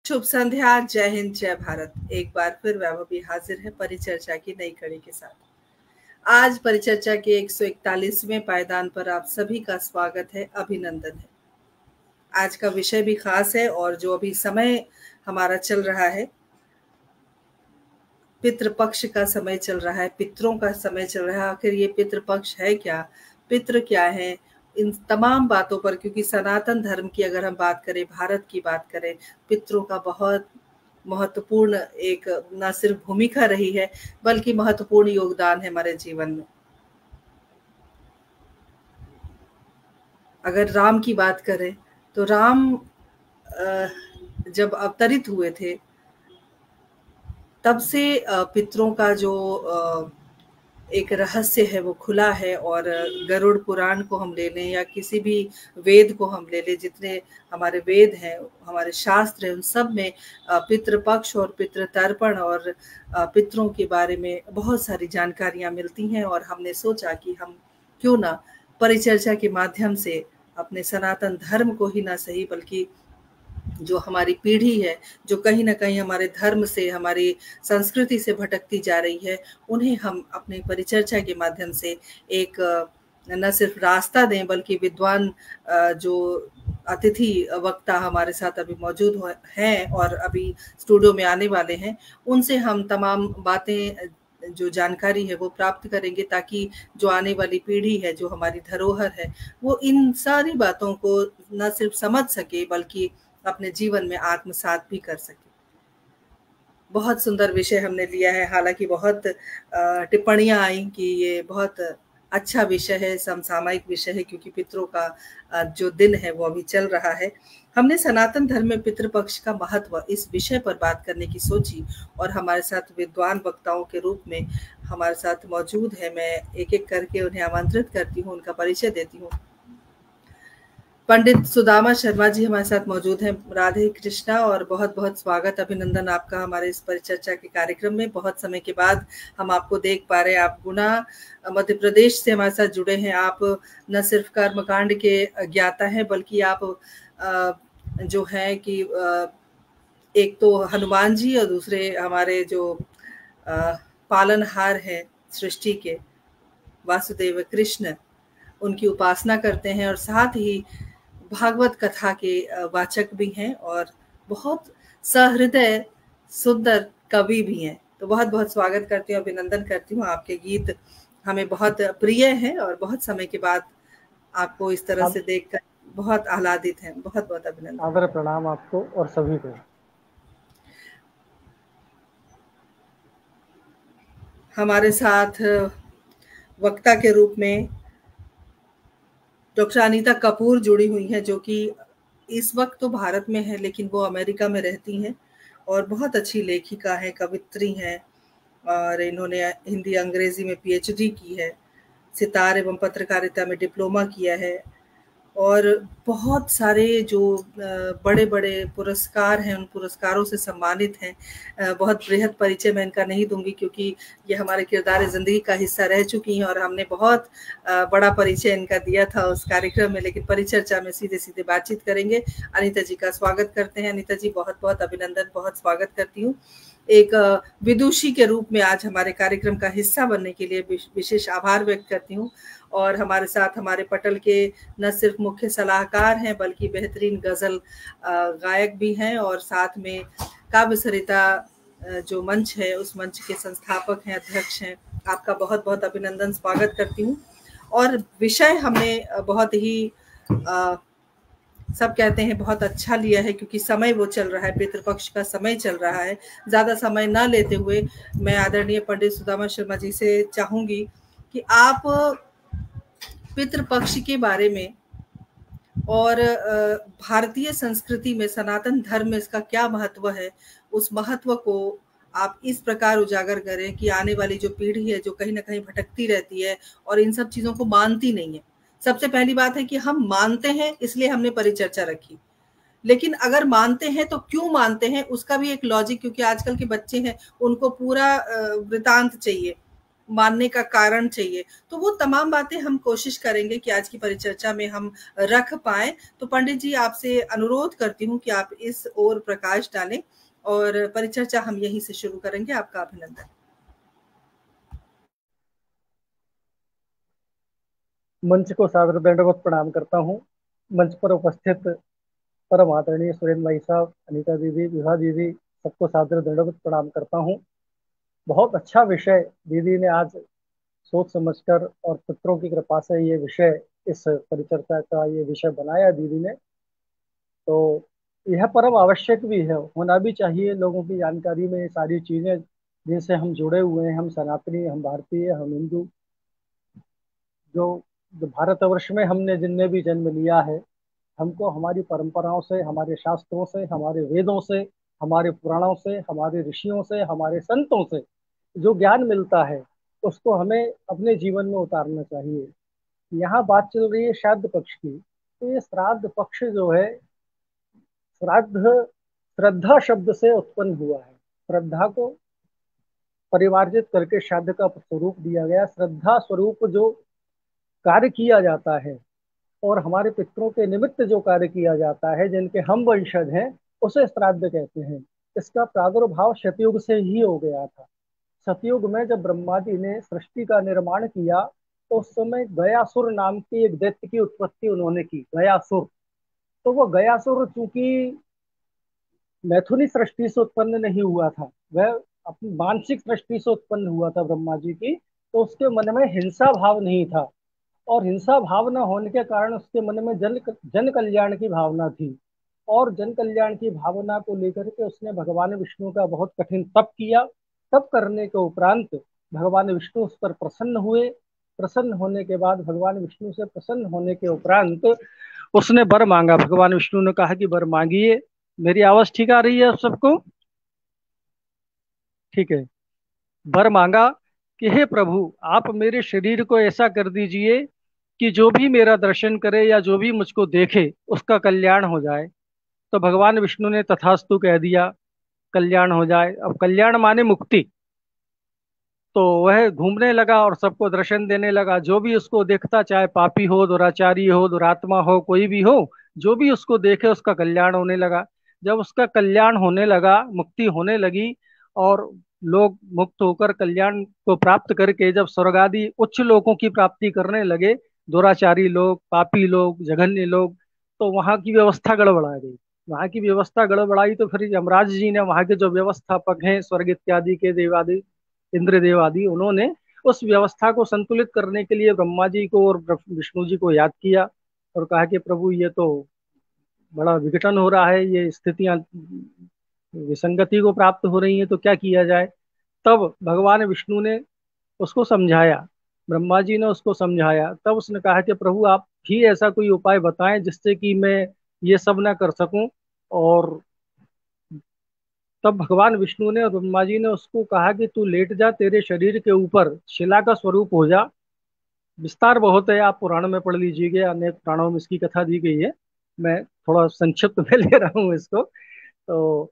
शुभ संध्या, जय हिंद, जय भारत। एक बार फिर वैभव भी हाजिर है परिचर्चा की नई कड़ी के साथ। आज परिचर्चा के 141वें पायदान पर आप सभी का स्वागत है, अभिनंदन है। आज का विषय भी खास है और जो अभी समय हमारा चल रहा है, पितृपक्ष का समय चल रहा है, पितरों का समय चल रहा है। आखिर ये पितृपक्ष है क्या, पितृ क्या है, इन तमाम बातों पर, क्योंकि सनातन धर्म की अगर हम बात करें, भारत की बात करें, पितरों का बहुत महत्वपूर्ण एक न सिर्फ भूमिका रही है बल्कि महत्वपूर्ण योगदान है हमारे जीवन में। अगर राम की बात करें तो राम जब अवतरित हुए थे तब से पितरों का जो एक रहस्य है वो खुला है। और गरुड़ पुराण को हम ले लें या किसी भी वेद को हम ले लें, जितने हमारे वेद हैं, हमारे शास्त्र हैं, उन सब में पितृपक्ष और पितृतर्पण और पितरों के बारे में बहुत सारी जानकारियां मिलती हैं। और हमने सोचा कि हम क्यों ना परिचर्चा के माध्यम से अपने सनातन धर्म को ही ना सही बल्कि जो हमारी पीढ़ी है, जो कहीं ना कहीं हमारे धर्म से, हमारी संस्कृति से भटकती जा रही है, उन्हें हम अपने परिचर्चा के माध्यम से एक न सिर्फ रास्ता दें बल्कि विद्वान जो अतिथि वक्ता हमारे साथ अभी मौजूद हैं और अभी स्टूडियो में आने वाले हैं, उनसे हम तमाम बातें, जो जानकारी है वो प्राप्त करेंगे, ताकि जो आने वाली पीढ़ी है, जो हमारी धरोहर है, वो इन सारी बातों को न सिर्फ समझ सके बल्कि अपने जीवन में आत्मसात भी कर सके। बहुत सुंदर विषय हमने लिया है। हालांकि बहुत टिप्पणियां आई कि ये बहुत अच्छा विषय है, समसामयिक विषय है, क्योंकि पितरों का जो दिन है वो अभी चल रहा है। हमने सनातन धर्म में पितृपक्ष का महत्व इस विषय पर बात करने की सोची और हमारे साथ विद्वान वक्ताओं के रूप में हमारे साथ मौजूद है। मैं एक एक करके उन्हें आमंत्रित करती हूँ, उनका परिचय देती हूँ। पंडित सुदामा शर्मा जी हमारे साथ मौजूद हैं। राधे कृष्णा और बहुत बहुत स्वागत, अभिनंदन आपका हमारे इस परिचर्चा के कार्यक्रम में। बहुत समय के बाद हम आपको देख पा रहे हैं। आप गुना मध्य प्रदेश से हमारे साथ जुड़े हैं। आप न सिर्फ कर्मकांड के ज्ञाता हैं बल्कि आप जो है कि एक तो हनुमान जी और दूसरे हमारे जो पालनहार हैं सृष्टि के, वासुदेव कृष्ण, उनकी उपासना करते हैं और साथ ही भागवत कथा के वाचक भी हैं और बहुत सहृदय सुंदर कवि भी हैं। तो बहुत बहुत स्वागत करती हूँ, अभिनंदन करती हूँ। आपके गीत हमें बहुत प्रिय हैं और बहुत समय के बाद आपको इस तरह से देखकर बहुत आह्लादित हैं। बहुत बहुत अभिनंदन। आदर प्रणाम आपको और सभी को। हमारे साथ वक्ता के रूप में डॉक्टर अनीता कपूर जुड़ी हुई हैं, जो कि इस वक्त तो भारत में है लेकिन वो अमेरिका में रहती हैं और बहुत अच्छी लेखिका है, कवित्री हैं और इन्होंने हिंदी अंग्रेजी में पीएचडी की है, सितार एवं पत्रकारिता में डिप्लोमा किया है और बहुत सारे जो बड़े बड़े पुरस्कार हैं उन पुरस्कारों से सम्मानित हैं। बहुत बृहद परिचय मैं इनका नहीं दूंगी क्योंकि ये हमारे किरदार ज़िंदगी का हिस्सा रह चुकी हैं और हमने बहुत बड़ा परिचय इनका दिया था उस कार्यक्रम में, लेकिन परिचर्चा में सीधे सीधे बातचीत करेंगे। अनीता जी का स्वागत करते हैं। अनीता जी बहुत बहुत अभिनंदन, बहुत स्वागत करती हूँ। एक विदुषी के रूप में आज हमारे कार्यक्रम का हिस्सा बनने के लिए विशेष आभार व्यक्त करती हूँ। और हमारे साथ हमारे पटल के न सिर्फ मुख्य सलाहकार हैं बल्कि बेहतरीन गजल गायक भी हैं और साथ में काव्य सरिता जो मंच है उस मंच के संस्थापक हैं, अध्यक्ष हैं। आपका बहुत बहुत अभिनंदन, स्वागत करती हूँ। और विषय हमने बहुत ही सब कहते हैं बहुत अच्छा लिया है क्योंकि समय वो चल रहा है, पितृपक्ष का समय चल रहा है। ज्यादा समय ना लेते हुए मैं आदरणीय पंडित सुदामा शर्मा जी से चाहूंगी कि आप पितृपक्ष के बारे में और भारतीय संस्कृति में, सनातन धर्म में इसका क्या महत्व है, उस महत्व को आप इस प्रकार उजागर करें कि आने वाली जो पीढ़ी है जो कहीं ना कहीं भटकती रहती है और इन सब चीजों को मानती नहीं है। सबसे पहली बात है कि हम मानते हैं इसलिए हमने परिचर्चा रखी, लेकिन अगर मानते हैं तो क्यों मानते हैं उसका भी एक लॉजिक, क्योंकि आजकल के बच्चे हैं उनको पूरा वृतांत चाहिए, मानने का कारण चाहिए। तो वो तमाम बातें हम कोशिश करेंगे कि आज की परिचर्चा में हम रख पाएँ। तो पंडित जी, आपसे अनुरोध करती हूँ कि आप इस ओर प्रकाश डालें और परिचर्चा हम यहीं से शुरू करेंगे। आपका अभिनंदन। मंच को सादर दंडवत प्रणाम करता हूँ। मंच पर उपस्थित परम आदरणीय सुरेंद्र भाई साहब, अनीता दीदी, विभा दीदी, सबको सादर दंडवत प्रणाम करता हूँ। बहुत अच्छा विषय दीदी ने आज सोच समझकर और पितरों की कृपा से ये विषय, इस परिचर्चा का ये विषय बनाया दीदी ने। तो यह परम आवश्यक भी है, होना भी चाहिए लोगों की जानकारी में ये सारी चीजें जिनसे हम जुड़े हुए हैं। हम सनातनी, हम भारतीय, हम हिंदू, जो जो भारतवर्ष में हमने जिनने भी जन्म लिया है, हमको हमारी परंपराओं से, हमारे शास्त्रों से, हमारे वेदों से, हमारे पुराणों से, हमारे ऋषियों से, हमारे संतों से जो ज्ञान मिलता है उसको हमें अपने जीवन में उतारना चाहिए। यहाँ बात चल रही है श्राद्ध पक्ष की। तो ये श्राद्ध पक्ष जो है, श्राद्ध श्रद्धा शब्द से उत्पन्न हुआ है। श्रद्धा को परिमार्जित करके श्राद्ध का स्वरूप दिया गया। श्रद्धा स्वरूप जो कार्य किया जाता है और हमारे पितरों के निमित्त जो कार्य किया जाता है, जिनके हम वंशज हैं, उसे श्राद्ध कहते हैं। इसका प्रादुर्भाव सतयुग से ही हो गया था। सतयुग में जब ब्रह्मा जी ने सृष्टि का निर्माण किया तो उस समय गयासुर नाम के एक दैत्य की उत्पत्ति उन्होंने की, गयासुर। तो वो गयासुर चूंकि मैथुनी सृष्टि से उत्पन्न नहीं हुआ था, वह अपनी मानसिक सृष्टि से उत्पन्न हुआ था ब्रह्मा जी की। तो उसके मन में हिंसा भाव नहीं था, और हिंसा भाव न होने के कारण उसके मन में जन जन कल्याण की भावना थी। और जन कल्याण की भावना को लेकर के उसने भगवान विष्णु का बहुत कठिन तप किया। तप करने के उपरांत भगवान विष्णु उस पर प्रसन्न हुए। प्रसन्न होने के बाद, भगवान विष्णु से प्रसन्न होने के उपरांत उसने वर मांगा। भगवान विष्णु ने कहा कि वर मांगिए। मेरी आवाज ठीक आ रही है आप सबको? ठीक है। वर मांगा कि हे प्रभु, आप मेरे शरीर को ऐसा कर दीजिए कि जो भी मेरा दर्शन करे या जो भी मुझको देखे उसका कल्याण हो जाए। तो भगवान विष्णु ने तथास्तु कह दिया, कल्याण हो जाए। अब कल्याण माने मुक्ति। तो वह घूमने लगा और सबको दर्शन देने लगा। जो भी उसको देखता, चाहे पापी हो, दुराचारी हो, दुरात्मा हो, कोई भी हो, जो भी उसको देखे उसका कल्याण होने लगा। जब उसका कल्याण होने लगा, मुक्ति होने लगी, और लोग मुक्त होकर कल्याण को प्राप्त करके जब स्वर्ग आदि उच्च लोकों की प्राप्ति करने लगे, दुराचारी लोग, पापी लोग, जघन्य लोग, तो वहां की व्यवस्था गड़बड़ा गई। वहां की व्यवस्था गड़बड़ाई तो फिर यमराज जी ने, वहां के जो व्यवस्थापक हैं स्वर्ग इत्यादि के देवादि, इंद्रदेव आदि, उन्होंने उस व्यवस्था को संतुलित करने के लिए ब्रह्मा जी को और विष्णु जी को याद किया और कहा कि प्रभु, ये तो बड़ा विघटन हो रहा है, ये स्थितियां विसंगति को प्राप्त हो रही हैं, तो क्या किया जाए। तब भगवान विष्णु ने उसको समझाया, ब्रह्मा जी ने उसको समझाया। तब उसने कहा कि प्रभु, आप ही ऐसा कोई उपाय बताएं जिससे कि मैं ये सब ना कर सकूं। और तब भगवान विष्णु ने और ब्रह्मा जी ने उसको कहा कि तू लेट जा, तेरे शरीर के ऊपर शिला का स्वरूप हो जा। विस्तार बहुत है, आप पुराण में पढ़ लीजिएगा, अनेक पुराणों में इसकी कथा दी गई है। मैं थोड़ा संक्षिप्त में ले रहा हूँ इसको। तो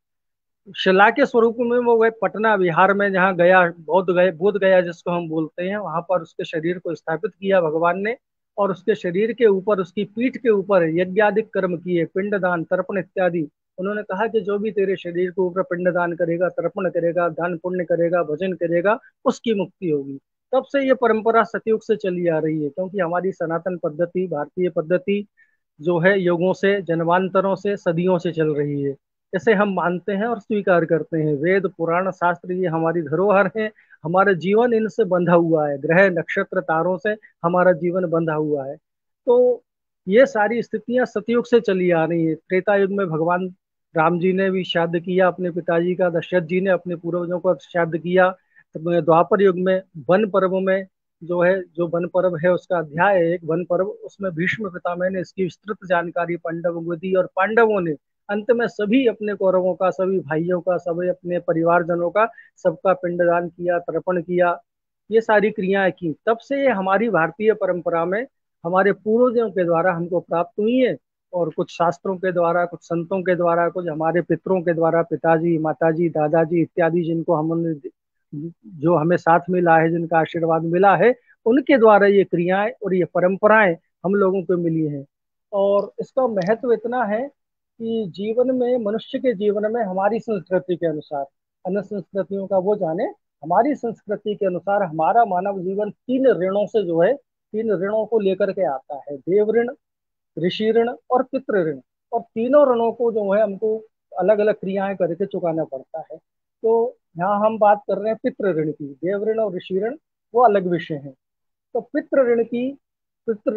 शिला के स्वरूप में वो वह पटना बिहार में, जहाँ गया, बोध गया जिसको हम बोलते हैं, वहां पर उसके शरीर को स्थापित किया भगवान ने। और उसके शरीर के ऊपर, उसकी पीठ के ऊपर यज्ञादिक कर्म किए, पिंडदान, तर्पण इत्यादि। उन्होंने कहा कि जो भी तेरे शरीर के ऊपर पिंडदान करेगा, तर्पण करेगा, दान पुण्य करेगा, भजन करेगा, उसकी मुक्ति होगी। तब से ये परंपरा सतयुग से चली आ रही है, क्योंकि हमारी सनातन पद्धति, भारतीय पद्धति जो है, युगों से, जन्मांतरों से, सदियों से चल रही है। इसे हम मानते हैं और स्वीकार करते हैं। वेद, पुराण, शास्त्र ये हमारी धरोहर है। हमारा जीवन इनसे बंधा हुआ है, ग्रह, नक्षत्र, तारों से हमारा जीवन बंधा हुआ है। तो ये सारी स्थितियां सतयुग से चली आ रही है। त्रेता युग में भगवान राम जी ने भी श्राद्ध किया अपने पिताजी का, दशरथ जी ने अपने पूर्वजों का श्राद्ध किया। तो द्वापर युग में वन पर्व में जो है, जो वन पर्व है उसका अध्याय है एक वन पर्व, उसमें भीष्म पितामह ने इसकी विस्तृत जानकारी पांडवों को दी। और पांडवों ने अंत में सभी अपने कौरवों का, सभी भाइयों का, सभी अपने परिवारजनों का, सबका पिंडदान किया, तर्पण किया, ये सारी क्रियाएं की। तब से ये हमारी भारतीय परंपरा में हमारे पूर्वजों के द्वारा हमको प्राप्त हुई है। और कुछ शास्त्रों के द्वारा, कुछ संतों के द्वारा, कुछ हमारे पितरों के द्वारा, पिताजी, माताजी, दादाजी इत्यादि, जिनको हमने जो हमें साथ मिला है, जिनका आशीर्वाद मिला है, उनके द्वारा ये क्रियाएं और ये परंपराएं हम लोगों को मिली हैं। और इसका महत्व इतना है कि जीवन में, मनुष्य के जीवन में हमारी संस्कृति के अनुसार, अन्य संस्कृतियों का वो जाने, हमारी संस्कृति के अनुसार हमारा मानव जीवन तीन ऋणों से जो है, तीन ऋणों को लेकर के आता है। देव ऋण, ऋषि ऋण और पितृ ऋण। और तीनों ऋणों को जो है हमको अलग अलग क्रियाएं करके चुकाना पड़ता है। तो यहाँ हम बात कर रहे हैं पितृ ऋण की। देव ऋण और ऋषि ऋण वो अलग विषय है। तो पितृ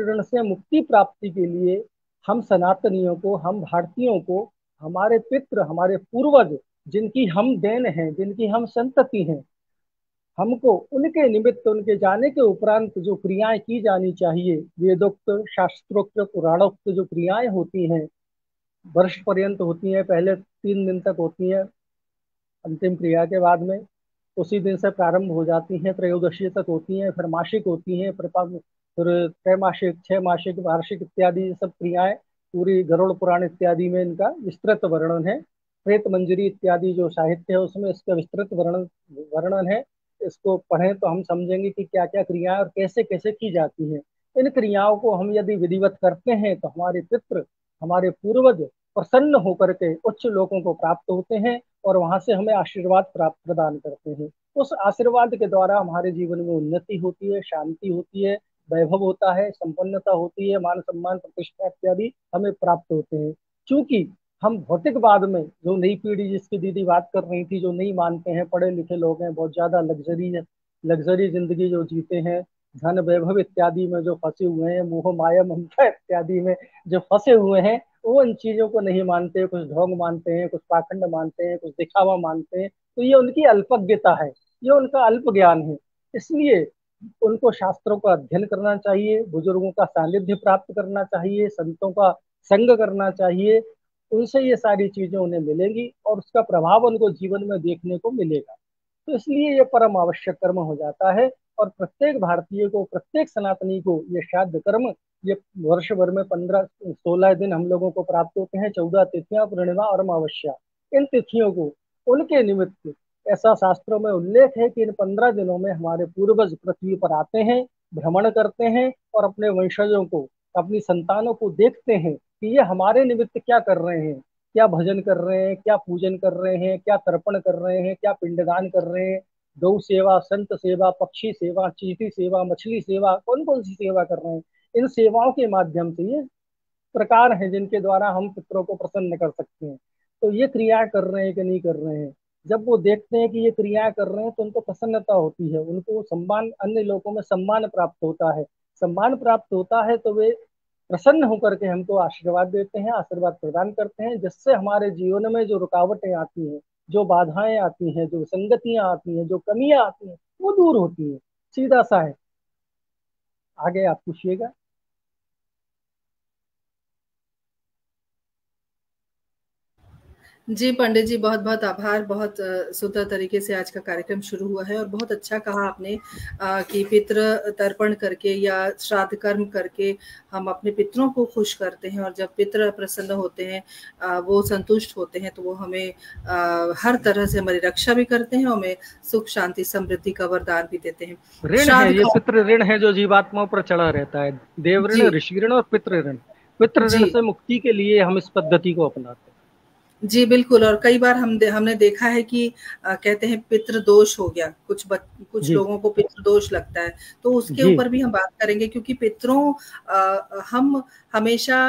ऋण से मुक्ति प्राप्ति के लिए हम सनातनियों को, हम भारतीयों को, हमारे पितृ, हमारे पूर्वज, जिनकी हम देन हैं, जिनकी हम संतति हैं, हमको उनके निमित्त, उनके जाने के उपरांत जो क्रियाएं की जानी चाहिए, वेदोक्त, शास्त्रोक्त, पुराणोक्त जो क्रियाएं होती हैं, वर्ष पर्यंत होती हैं, पहले 3 दिन तक होती हैं, अंतिम क्रिया के बाद में उसी दिन से प्रारंभ हो जाती हैं, त्रयोदशी तक होती हैं, फिर मासिक होती हैं, फिर त्रैमासिक, 6 मासिक, वार्षिक इत्यादि ये सब क्रियाएं पूरी गरुड़ पुराण इत्यादि में इनका विस्तृत वर्णन है। प्रेत मंजरी इत्यादि जो साहित्य है उसमें इसका विस्तृत वर्णन वर्णन है। इसको पढ़ें तो हम समझेंगे कि क्या क्या क्रियाएं और कैसे कैसे की जाती हैं। इन क्रियाओं को हम यदि विधिवत करते हैं तो हमारे पितृ, हमारे पूर्वज प्रसन्न होकर के उच्च लोकों को प्राप्त होते हैं और वहां से हमें आशीर्वाद प्राप्त प्रदान करते हैं। उस आशीर्वाद के द्वारा हमारे जीवन में उन्नति होती है, शांति होती है, वैभव होता है, संपन्नता होती है, मान सम्मान प्रतिष्ठा इत्यादि हमें प्राप्त होते हैं। क्योंकि हम भौतिकवाद में, जो नई पीढ़ी जिसकी दीदी बात कर रही थी, जो नहीं मानते हैं, पढ़े लिखे लोग हैं, बहुत ज्यादा लग्जरी जिंदगी जो जीते हैं, धन वैभव इत्यादि में जो फंसे हुए हैं, मोह माया ममता इत्यादि में जो फंसे हुए हैं, वो इन चीजों को नहीं मानते। कुछ ढोंग मानते हैं, कुछ पाखंड मानते हैं, कुछ दिखावा मानते हैं। तो ये उनकी अल्पज्ञता है, ये उनका अल्प ज्ञान है। इसलिए उनको शास्त्रों का अध्ययन करना चाहिए, बुजुर्गों का सानिध्य प्राप्त करना चाहिए, संतों का संग करना चाहिए। उनसे ये सारी चीजें उन्हें मिलेंगी और उसका प्रभाव उनको जीवन में देखने को मिलेगा। तो इसलिए ये परम आवश्यक कर्म हो जाता है। और प्रत्येक भारतीय को, प्रत्येक सनातनी को ये श्राद्ध कर्म, ये वर्ष भर में 15-16 दिन हम लोगों को प्राप्त होते हैं। 14 तिथियां, पूर्णिमा और अमावस्या। इन तिथियों को उनके निमित्त, ऐसा शास्त्रों में उल्लेख है कि इन 15 दिनों में हमारे पूर्वज पृथ्वी पर आते हैं, भ्रमण करते हैं और अपने वंशजों को, अपनी संतानों को देखते हैं कि ये हमारे निमित्त क्या कर रहे हैं, क्या भजन कर रहे हैं, क्या पूजन कर रहे हैं, क्या तर्पण कर रहे हैं, क्या पिंडदान कर रहे हैं, गौ सेवा, संत सेवा, पक्षी सेवा, चींटी सेवा, मछली सेवा, कौन कौन सी सेवा कर रहे हैं। इन सेवाओं के माध्यम से ये प्रकार हैं जिनके द्वारा हम पितरों को प्रसन्न कर सकते हैं। तो ये क्रियाएं कर रहे हैं कि नहीं कर रहे हैं, जब वो देखते हैं कि ये क्रियाएं कर रहे हैं तो उनको प्रसन्नता होती है, उनको सम्मान, अन्य लोगों में सम्मान प्राप्त होता है। सम्मान प्राप्त होता है तो वे प्रसन्न होकर के हमको आशीर्वाद देते हैं, आशीर्वाद प्रदान करते हैं, जिससे हमारे जीवन में जो रुकावटें आती हैं, जो बाधाएं आती हैं, जो विसंगतियां आती हैं, जो कमियां आती हैं, वो दूर होती हैं। सीधा सा है। आगे आप पूछिएगा। जी पंडित जी, बहुत बहुत आभार। बहुत सुंदर तरीके से आज का कार्यक्रम शुरू हुआ है और बहुत अच्छा कहा आपने कि पितृ तर्पण करके या श्राद्ध कर्म करके हम अपने पितरों को खुश करते हैं, और जब पितृ प्रसन्न होते हैं, वो संतुष्ट होते हैं, तो वो हमें हर तरह से हमारी रक्षा भी करते हैं, हमें सुख शांति समृद्धि का वरदान भी देते हैं। ऋण है, ये पितृ ऋण है जो जीवात्माओं पर चढ़ा रहता है। देव ऋण, ऋषि ऋण और पितृ ऋण। पितृ ऋण से मुक्ति के लिए हम इस पद्धति को अपनाते हैं। जी बिल्कुल। और कई बार हमने देखा है कि कहते हैं पितृ दोष हो गया, कुछ लोगों को पितृ दोष लगता है, तो उसके ऊपर भी हम बात करेंगे। क्योंकि पितरों हम हमेशा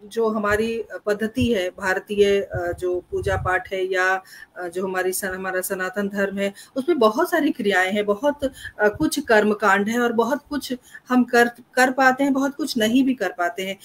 जो हमारी पद्धति है, भारतीय जो पूजा पाठ है या जो हमारा सनातन धर्म है, उसमें बहुत सारी क्रियाएं हैं, बहुत कुछ कर्म कांड है और बहुत कुछ हम कर पाते हैं, बहुत कुछ नहीं भी कर पाते हैं।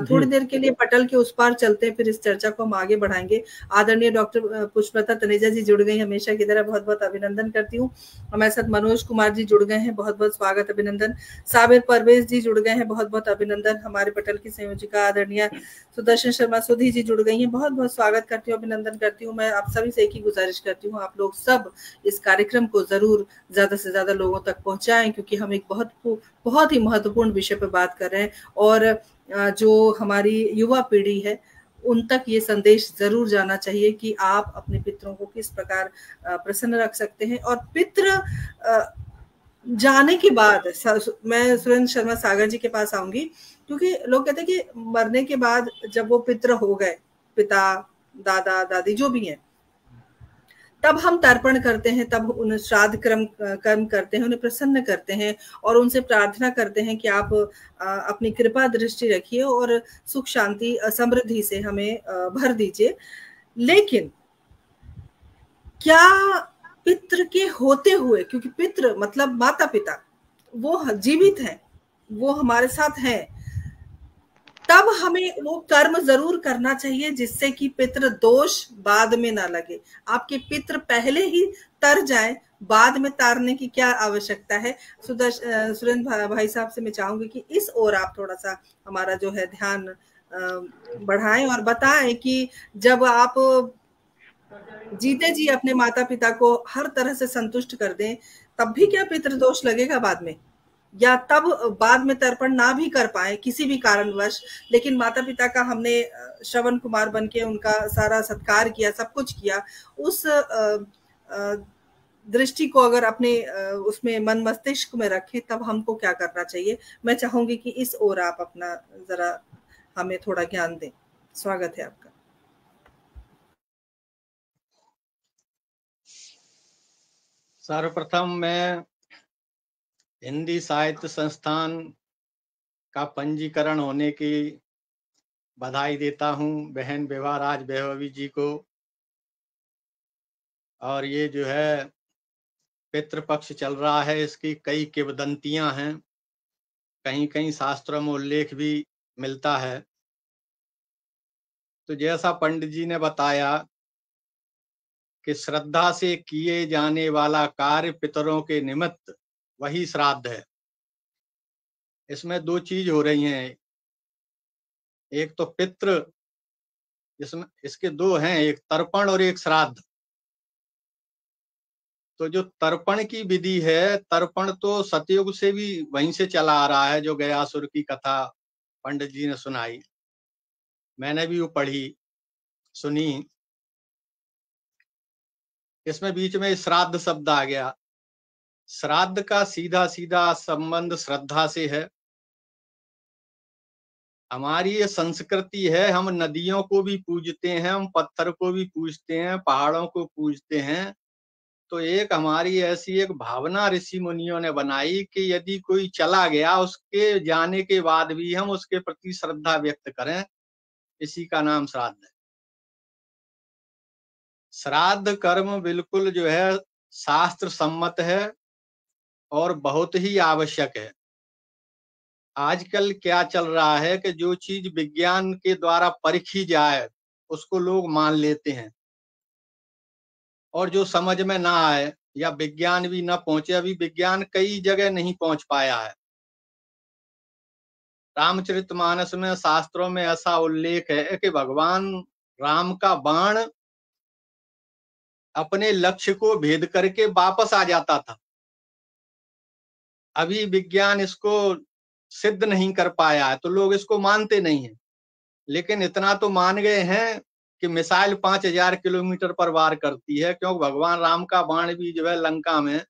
थोड़ी देर के लिए पटल के उस पार चलते हैं, फिर इस चर्चा को हम आगे बढ़ाएंगे। आदरणीय डॉक्टर पुष्पलता तनेजा जी जुड़ गई हमेशा की तरह, बहुत बहुत अभिनंदन करती हूँ। हमारे साथ मनोज कुमार जी जुड़ गए हैं, बहुत बहुत स्वागत, अभिनंदन। साबिर परवेज जी जुड़ गए हैं, बहुत बहुत अभिनंदन। हमारे पटल की संयोजिका आदरणीय सुदर्शन शर्मा सुधी जी जुड़ गई हैं, बहुत बहुत स्वागत करती हूँ, अभिनंदन करती हूँ। मैं आप सभी से एक ही गुजारिश करती हूँ, आप लोग सब इस कार्यक्रम को जरूर ज्यादा से ज्यादा लोगों तक पहुंचाएं, क्योंकि हम एक बहुत ही महत्वपूर्ण विषय पर बात कर रहे हैं। और जो हमारी युवा पीढ़ी है उन तक ये संदेश जरूर जाना चाहिए कि आप अपने पितरों को किस प्रकार प्रसन्न रख सकते हैं। और पितृ जाने के बाद मैं सुरेंद्र शर्मा सागर जी के पास आऊंगी, क्योंकि लोग कहते हैं कि मरने के बाद जब वो पितृ हो गए, पिता दादा दादी जो भी हैं, तब हम तर्पण करते हैं, तब उन श्राद्ध कर्म करते हैं, उन्हें प्रसन्न करते हैं और उनसे प्रार्थना करते हैं कि आप अपनी कृपा दृष्टि रखिए और सुख शांति समृद्धि से हमें भर दीजिए। लेकिन क्या पितृ के होते हुए, क्योंकि पितृ मतलब माता पिता, वो जीवित हैं, वो हमारे साथ हैं, तब हमें वो कर्म जरूर करना चाहिए जिससे कि पितृ दोष बाद में ना लगे। आपके पितृ पहले ही तर जाए, बाद में तारने की क्या आवश्यकता है। सुरेंद्र भाई साहब से मैं चाहूंगी कि इस ओर आप थोड़ा सा हमारा जो है ध्यान बढ़ाएं और बताएं कि जब आप जीते जी अपने माता पिता को हर तरह से संतुष्ट कर दें, तब भी क्या पितृदोष लगेगा बाद में, या तब बाद में तर्पण ना भी कर पाए किसी भी कारणवश, लेकिन माता पिता का हमने श्रवण कुमार बन के उनका सारा सत्कार किया, सब कुछ किया, उस दृष्टि को अगर अपने उसमें मन मस्तिष्क में रखें, तब हमको क्या करना चाहिए। मैं चाहूंगी कि इस ओर आप अपना जरा हमें थोड़ा ज्ञान दें। स्वागत है आपका। सर्वप्रथम मैं हिंदी साहित्य संस्थान का पंजीकरण होने की बधाई देता हूं बहन विभा राज वैभवी जी को। और ये जो है पितृपक्ष चल रहा है, इसकी कई किंवदंतियां हैं, कहीं कहीं शास्त्रों में उल्लेख भी मिलता है। तो जैसा पंडित जी ने बताया कि श्रद्धा से किए जाने वाला कार्य पितरों के निमित्त वही श्राद्ध है। इसमें दो चीज हो रही हैं, एक तो पितृ, जिसमें इसके दो हैं, एक तर्पण और एक श्राद्ध। तो जो तर्पण की विधि है, तर्पण तो सतयुग से भी वहीं से चला आ रहा है, जो गयासुर की कथा पंडित जी ने सुनाई, मैंने भी वो पढ़ी सुनी। इसमें बीच में श्राद्ध शब्द आ गया। श्राद्ध का सीधा सीधा संबंध श्रद्धा से है। हमारी ये संस्कृति है, हम नदियों को भी पूजते हैं, हम पत्थर को भी पूजते हैं, पहाड़ों को पूजते हैं। तो एक हमारी ऐसी एक भावना ऋषि मुनियों ने बनाई कि यदि कोई चला गया, उसके जाने के बाद भी हम उसके प्रति श्रद्धा व्यक्त करें, इसी का नाम श्राद्ध है। श्राद्ध कर्म बिल्कुल जो है शास्त्र सम्मत है और बहुत ही आवश्यक है। आजकल क्या चल रहा है कि जो चीज विज्ञान के द्वारा परखी जाए उसको लोग मान लेते हैं, और जो समझ में ना आए या विज्ञान भी ना पहुंचे, अभी विज्ञान कई जगह नहीं पहुंच पाया है। रामचरितमानस में शास्त्रों में ऐसा उल्लेख है कि भगवान राम का बाण अपने लक्ष्य को भेद करके वापस आ जाता था। अभी विज्ञान इसको सिद्ध नहीं कर पाया है, तो लोग इसको मानते नहीं हैं। लेकिन इतना तो मान गए हैं कि मिसाइल 5000 किलोमीटर पर वार करती है, क्योंकि भगवान राम का बाण भी जो है लंका में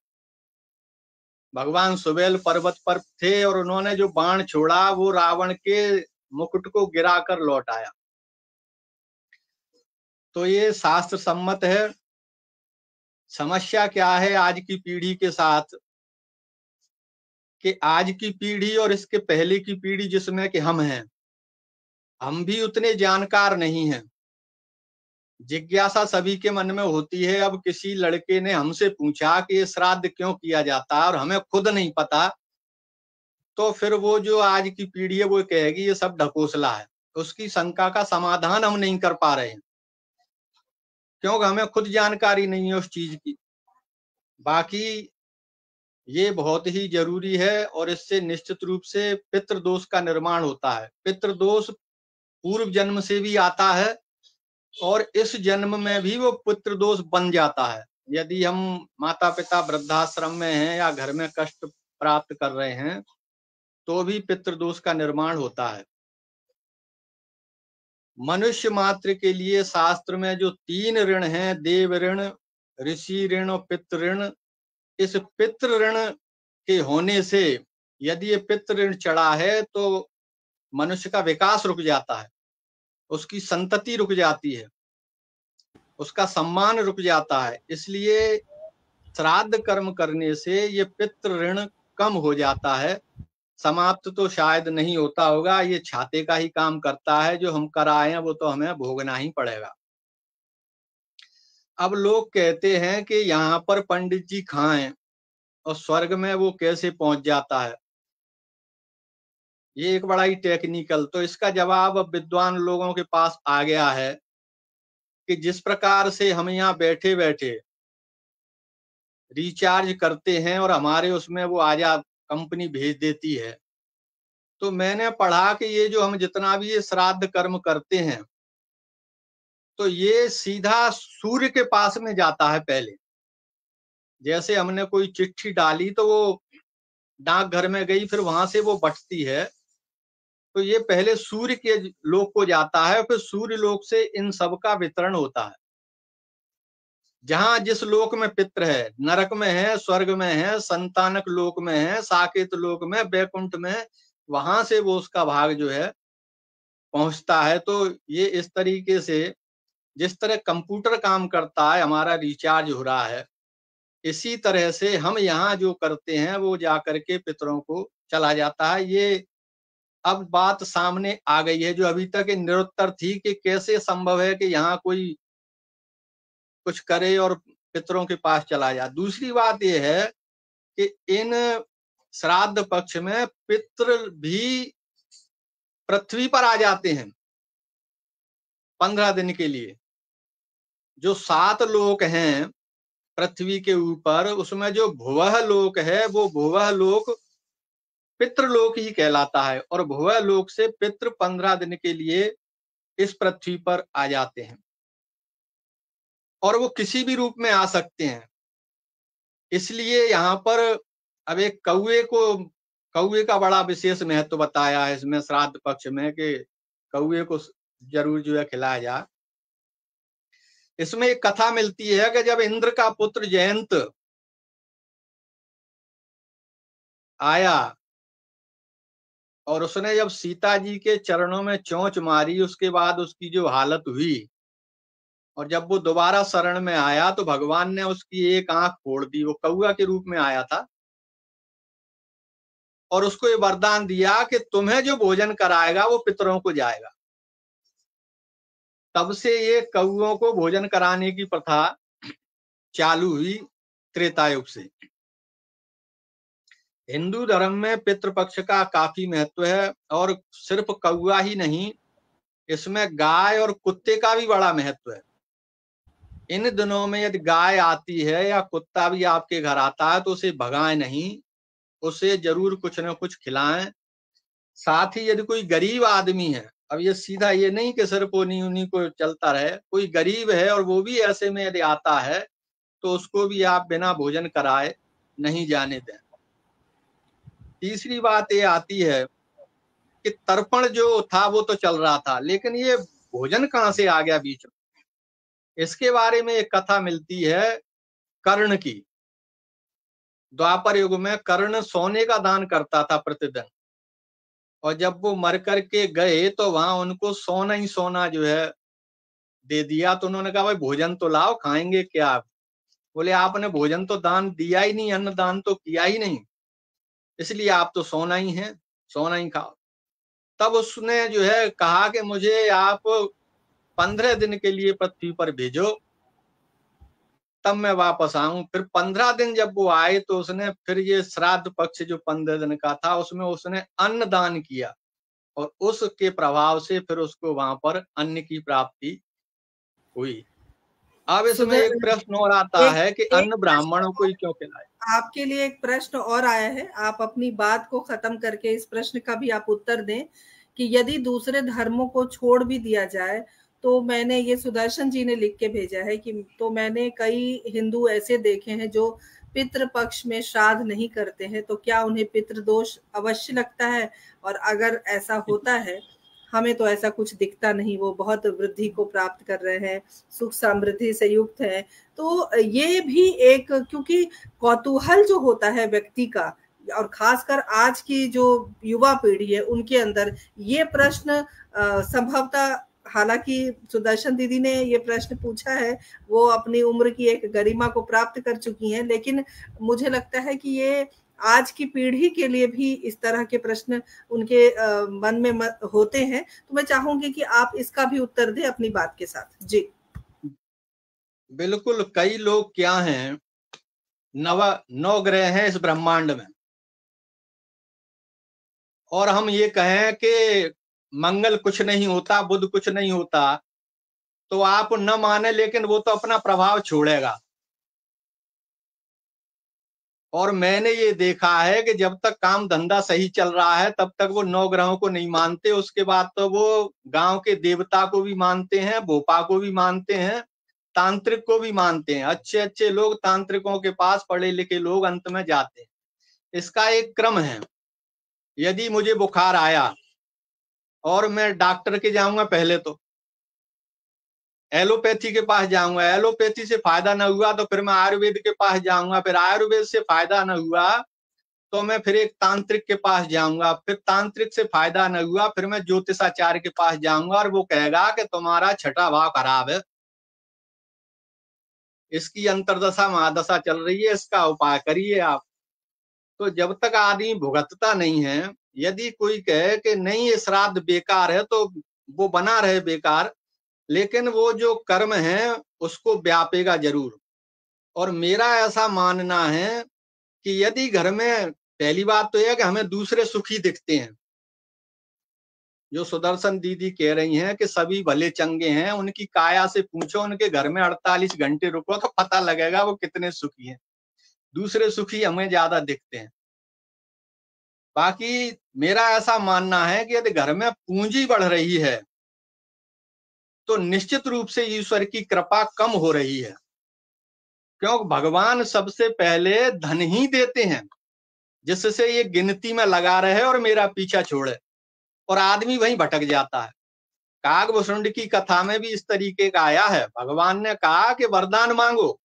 भगवान सुबेल पर्वत पर थे और उन्होंने जो बाण छोड़ा वो रावण के मुकुट को गिराकर लौट आया। तो ये शास्त्र सम्मत है। समस्या क्या है आज की पीढ़ी के साथ, कि आज की पीढ़ी और इसके पहले की पीढ़ी जिसमें कि हम हैं, हम भी उतने जानकार नहीं हैं। जिज्ञासा सभी के मन में होती है। अब किसी लड़के ने हमसे पूछा कि ये श्राद्ध क्यों किया जाता है और हमें खुद नहीं पता, तो फिर वो जो आज की पीढ़ी है वो कहेगी ये सब ढकोसला है। उसकी शंका का समाधान हम नहीं कर पा रहे हैं, क्योंकि हमें खुद जानकारी नहीं है उस चीज की। बाकी ये बहुत ही जरूरी है और इससे निश्चित रूप से पितृदोष का निर्माण होता है। पितृदोष पूर्व जन्म से भी आता है और इस जन्म में भी वो पितृदोष बन जाता है। यदि हम माता पिता वृद्धाश्रम में हैं या घर में कष्ट प्राप्त कर रहे हैं, तो भी पितृदोष का निर्माण होता है। मनुष्य मात्र के लिए शास्त्र में जो 3 ऋण हैं, देव ऋण, ऋषि ऋण और पितृ ऋण, इस पितृ ऋण के होने से यदि ये पितृ ऋण चढ़ा है तो मनुष्य का विकास रुक जाता है, उसकी संतति रुक जाती है, उसका सम्मान रुक जाता है। इसलिए श्राद्ध कर्म करने से ये पितृ ऋण कम हो जाता है। समाप्त तो शायद नहीं होता होगा, ये छाते का ही काम करता है, जो हम कराए हैं वो तो हमें भोगना ही पड़ेगा। अब लोग कहते हैं कि यहाँ पर पंडित जी खाएं और स्वर्ग में वो कैसे पहुंच जाता है, ये एक बड़ा ही टेक्निकल। तो इसका जवाब अब विद्वान लोगों के पास आ गया है कि जिस प्रकार से हम यहाँ बैठे बैठे रिचार्ज करते हैं और हमारे उसमें वो आजाद कंपनी भेज देती है, तो मैंने पढ़ा कि ये जो हम जितना भी ये श्राद्ध कर्म करते हैं तो ये सीधा सूर्य के पास में जाता है। पहले जैसे हमने कोई चिट्ठी डाली तो वो डाकघर में गई, फिर वहां से वो बटती है, तो ये पहले सूर्य के लोक को जाता है, फिर सूर्य लोक से इन सब का वितरण होता है। जहां जिस लोक में पितृ है, नरक में है, स्वर्ग में है, संतानक लोक में है, साकेत लोक में, बैकुंठ में, वहां से वो उसका भाग जो है पहुंचता है। तो ये इस तरीके से जिस तरह कंप्यूटर काम करता है, हमारा रिचार्ज हो रहा है, इसी तरह से हम यहाँ जो करते हैं वो जाकर के पितरों को चला जाता है। ये अब बात सामने आ गई है, जो अभी तक निरुत्तर थी कि कैसे संभव है कि यहाँ कोई कुछ करे और पितरों के पास चला जाए। दूसरी बात यह है कि इन श्राद्ध पक्ष में पितृ भी पृथ्वी पर आ जाते हैं 15 दिन के लिए। जो 7 लोक हैं पृथ्वी के ऊपर, उसमें जो भुवः लोक है वो भुवः लोक पितृलोक ही कहलाता है, और भुवः लोक से पितृ 15 दिन के लिए इस पृथ्वी पर आ जाते हैं, और वो किसी भी रूप में आ सकते हैं। इसलिए यहाँ पर अब एक कौवे का बड़ा विशेष महत्व बताया है इसमें श्राद्ध पक्ष में, कि कौवे को जरूर जो है खिलाया जाए। इसमें एक कथा मिलती है कि जब इंद्र का पुत्र जयंत आया और उसने जब सीता जी के चरणों में चोंच मारी, उसके बाद उसकी जो हालत हुई, और जब वो दोबारा शरण में आया तो भगवान ने उसकी एक आंख फोड़ दी। वो कौआ के रूप में आया था और उसको ये वरदान दिया कि तुम्हें जो भोजन कराएगा वो पितरों को जाएगा। तब से ये कौओं को भोजन कराने की प्रथा चालू हुई त्रेतायुग से। हिंदू धर्म में पितृपक्ष का काफी महत्व है, और सिर्फ कौआ ही नहीं, इसमें गाय और कुत्ते का भी बड़ा महत्व है। इन दिनों में यदि गाय आती है या कुत्ता भी आपके घर आता है तो उसे भगाएं नहीं, उसे जरूर कुछ न कुछ खिलाएं। साथ ही यदि कोई गरीब आदमी है, अब ये सीधा ये नहीं कि सिर्फ उन्हीं को चलता रहे, कोई गरीब है और वो भी ऐसे में यदि आता है तो उसको भी आप बिना भोजन कराए नहीं जाने दें। तीसरी बात ये आती है कि तर्पण जो था वो तो चल रहा था, लेकिन ये भोजन कहाँ से आ गया बीच में। इसके बारे में एक कथा मिलती है कर्ण की। द्वापर युग में कर्ण सोने का दान करता था प्रतिदिन, और जब वो मर करके गए तो वहां उनको सोना ही सोना जो है दे दिया। तो उन्होंने कहा भाई भोजन तो लाओ, खाएंगे क्या। बोले आपने भोजन तो दान दिया ही नहीं, अन्न दान तो किया ही नहीं, इसलिए आप तो सोना ही हैं, सोना ही खाओ। तब उसने जो है कहा कि मुझे आप 15 दिन के लिए पृथ्वी पर भेजो, तब मैं वापस आऊं। फिर 15 दिन जब वो आए तो उसने फिर ये श्राद्ध पक्ष जो 15 दिन का था उसमें उसने अन्न दान किया, और उसके प्रभाव से फिर उसको वहां पर अन्न की प्राप्ति हुई। अब इसमें एक प्रश्न और आता है कि अन्न ब्राह्मणों को ही क्यों खिलाए। आपके लिए एक प्रश्न और आया है, आप अपनी बात को खत्म करके इस प्रश्न का भी आप उत्तर दें कि यदि दूसरे धर्मों को छोड़ भी दिया जाए, तो मैंने ये सुदर्शन जी ने लिख के भेजा है कि तो मैंने कई हिंदू ऐसे देखे हैं जो पितृ पक्ष में श्राद्ध नहीं करते हैं, तो क्या उन्हें पितृदोष अवश्य लगता है, और अगर ऐसा होता है हमें तो ऐसा कुछ दिखता नहीं, वो बहुत वृद्धि को प्राप्त कर रहे हैं, सुख समृद्धि से युक्त है। तो ये भी एक, क्योंकि कौतूहल जो होता है व्यक्ति का, और खासकर आज की जो युवा पीढ़ी है उनके अंदर ये प्रश्न संभवतः, हालांकि सुदर्शन दीदी ने ये प्रश्न पूछा है, वो अपनी उम्र की एक गरिमा को प्राप्त कर चुकी हैं, लेकिन मुझे लगता है कि ये आज की पीढ़ी के लिए भी इस तरह के प्रश्न उनके मन में होते हैं। तो मैं चाहूंगी कि आप इसका भी उत्तर दें अपनी बात के साथ। जी बिल्कुल। कई लोग क्या हैं, 9 ग्रह हैं इस ब्रह्मांड में, और हम ये कहें कि मंगल कुछ नहीं होता, बुध कुछ नहीं होता, तो आप न माने, लेकिन वो तो अपना प्रभाव छोड़ेगा। और मैंने ये देखा है कि जब तक काम धंधा सही चल रहा है तब तक वो 9 ग्रहों को नहीं मानते, उसके बाद तो वो गांव के देवता को भी मानते हैं, भोपा को भी मानते हैं, तांत्रिक को भी मानते हैं। अच्छे अच्छे लोग तांत्रिकों के पास, पढ़े लिखे लोग अंत में जाते हैं। इसका एक क्रम है। यदि मुझे बुखार आया और मैं डॉक्टर के जाऊंगा, पहले तो एलोपैथी के पास जाऊंगा, एलोपैथी से फायदा न हुआ तो फिर मैं आयुर्वेद के पास जाऊंगा, फिर आयुर्वेद से फायदा न हुआ तो मैं फिर एक तांत्रिक के पास जाऊंगा, फिर तांत्रिक से फायदा न हुआ फिर मैं ज्योतिषाचार्य के पास जाऊंगा, और वो कहेगा कि तुम्हारा छठा भाव खराब है, इसकी अंतरदशा महादशा चल रही है, इसका उपाय करिए आप। तो जब तक आदमी भुगतता नहीं है, यदि कोई कहे कि नहीं ये श्राद्ध बेकार है, तो वो बना रहे बेकार, लेकिन वो जो कर्म है उसको व्यापेगा जरूर। और मेरा ऐसा मानना है कि यदि घर में, पहली बात तो यह कि हमें दूसरे सुखी दिखते हैं। जो सुदर्शन दीदी कह रही हैं कि सभी भले चंगे हैं, उनकी काया से पूछो, उनके घर में 48 घंटे रुको तो पता लगेगा वो कितने सुखी हैं। दूसरे सुखी हमें ज्यादा दिखते हैं। बाकी मेरा ऐसा मानना है कि यदि घर में पूंजी बढ़ रही है तो निश्चित रूप से ईश्वर की कृपा कम हो रही है, क्योंकि भगवान सबसे पहले धन ही देते हैं जिससे ये गिनती में लगा रहे और मेरा पीछा छोड़े, और आदमी वहीं भटक जाता है। कागभूषुंड की कथा में भी इस तरीके का आया है। भगवान ने कहा कि वरदान मांगो,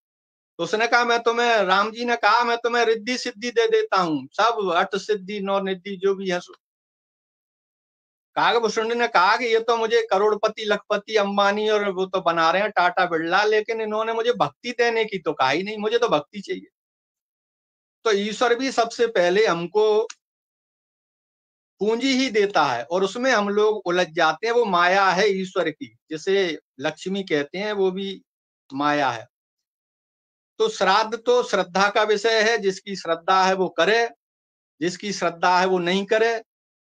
तो उसने कहा मैं तुम्हें, राम जी ने कहा मैं तुम्हें रिद्धि सिद्धि दे देता हूँ, सब 8 सिद्धि 9 निधि जो भी है। कागभूषुंड ने कहा कि ये तो मुझे करोड़पति लखपति अंबानी और वो तो बना रहे हैं टाटा बिरला, लेकिन इन्होंने मुझे भक्ति देने की तो कहा ही नहीं, मुझे तो भक्ति चाहिए। तो ईश्वर भी सबसे पहले हमको पूंजी ही देता है, और उसमें हम लोग उलझ जाते हैं। वो माया है ईश्वर की, जिसे लक्ष्मी कहते हैं, वो भी माया है। तो श्राद्ध तो श्रद्धा का विषय है, जिसकी श्रद्धा है वो करे, जिसकी श्रद्धा है वो नहीं करे।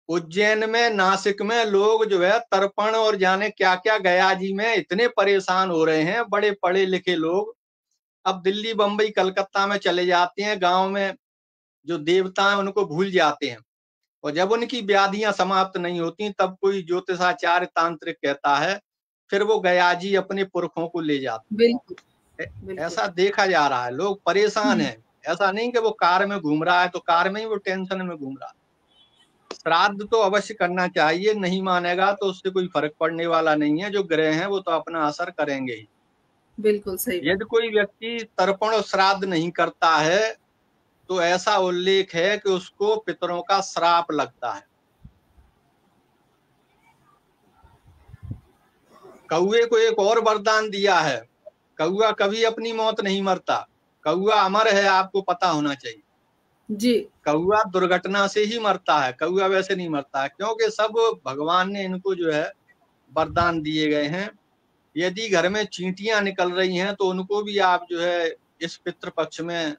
उज्जैन में, नासिक में लोग जो है तर्पण और जाने क्या क्या, गया जी में इतने परेशान हो रहे हैं बड़े पढ़े लिखे लोग। अब दिल्ली बंबई कलकत्ता में चले जाते हैं, गांव में जो देवता हैं उनको भूल जाते हैं, और जब उनकी व्याधियां समाप्त नहीं होती तब कोई ज्योतिषाचार्य तांत्रिक कहता है, फिर वो गया जी अपने पुरखों को ले जाते। बिल्कुल ऐसा देखा जा रहा है, लोग परेशान हैं। ऐसा नहीं कि वो कार में घूम रहा है तो कार में ही वो टेंशन में घूम रहा है। श्राद्ध तो अवश्य करना चाहिए, नहीं मानेगा तो उससे कोई फर्क पड़ने वाला नहीं है। जो ग्रह हैं वो तो अपना असर करेंगे ही। बिल्कुल सही। यदि कोई व्यक्ति तर्पण और श्राद्ध नहीं करता है तो ऐसा उल्लेख है कि उसको पितरों का श्राप लगता है। कौए को एक और वरदान दिया है, कौआ कभी अपनी मौत नहीं मरता, कौआ अमर है, आपको पता होना चाहिए जी। कौआ दुर्घटना से ही मरता है, कौआ वैसे नहीं मरता है, क्योंकि सब भगवान ने इनको जो है वरदान दिए गए हैं। यदि घर में चींटियां निकल रही हैं तो उनको भी आप जो है इस पितृपक्ष में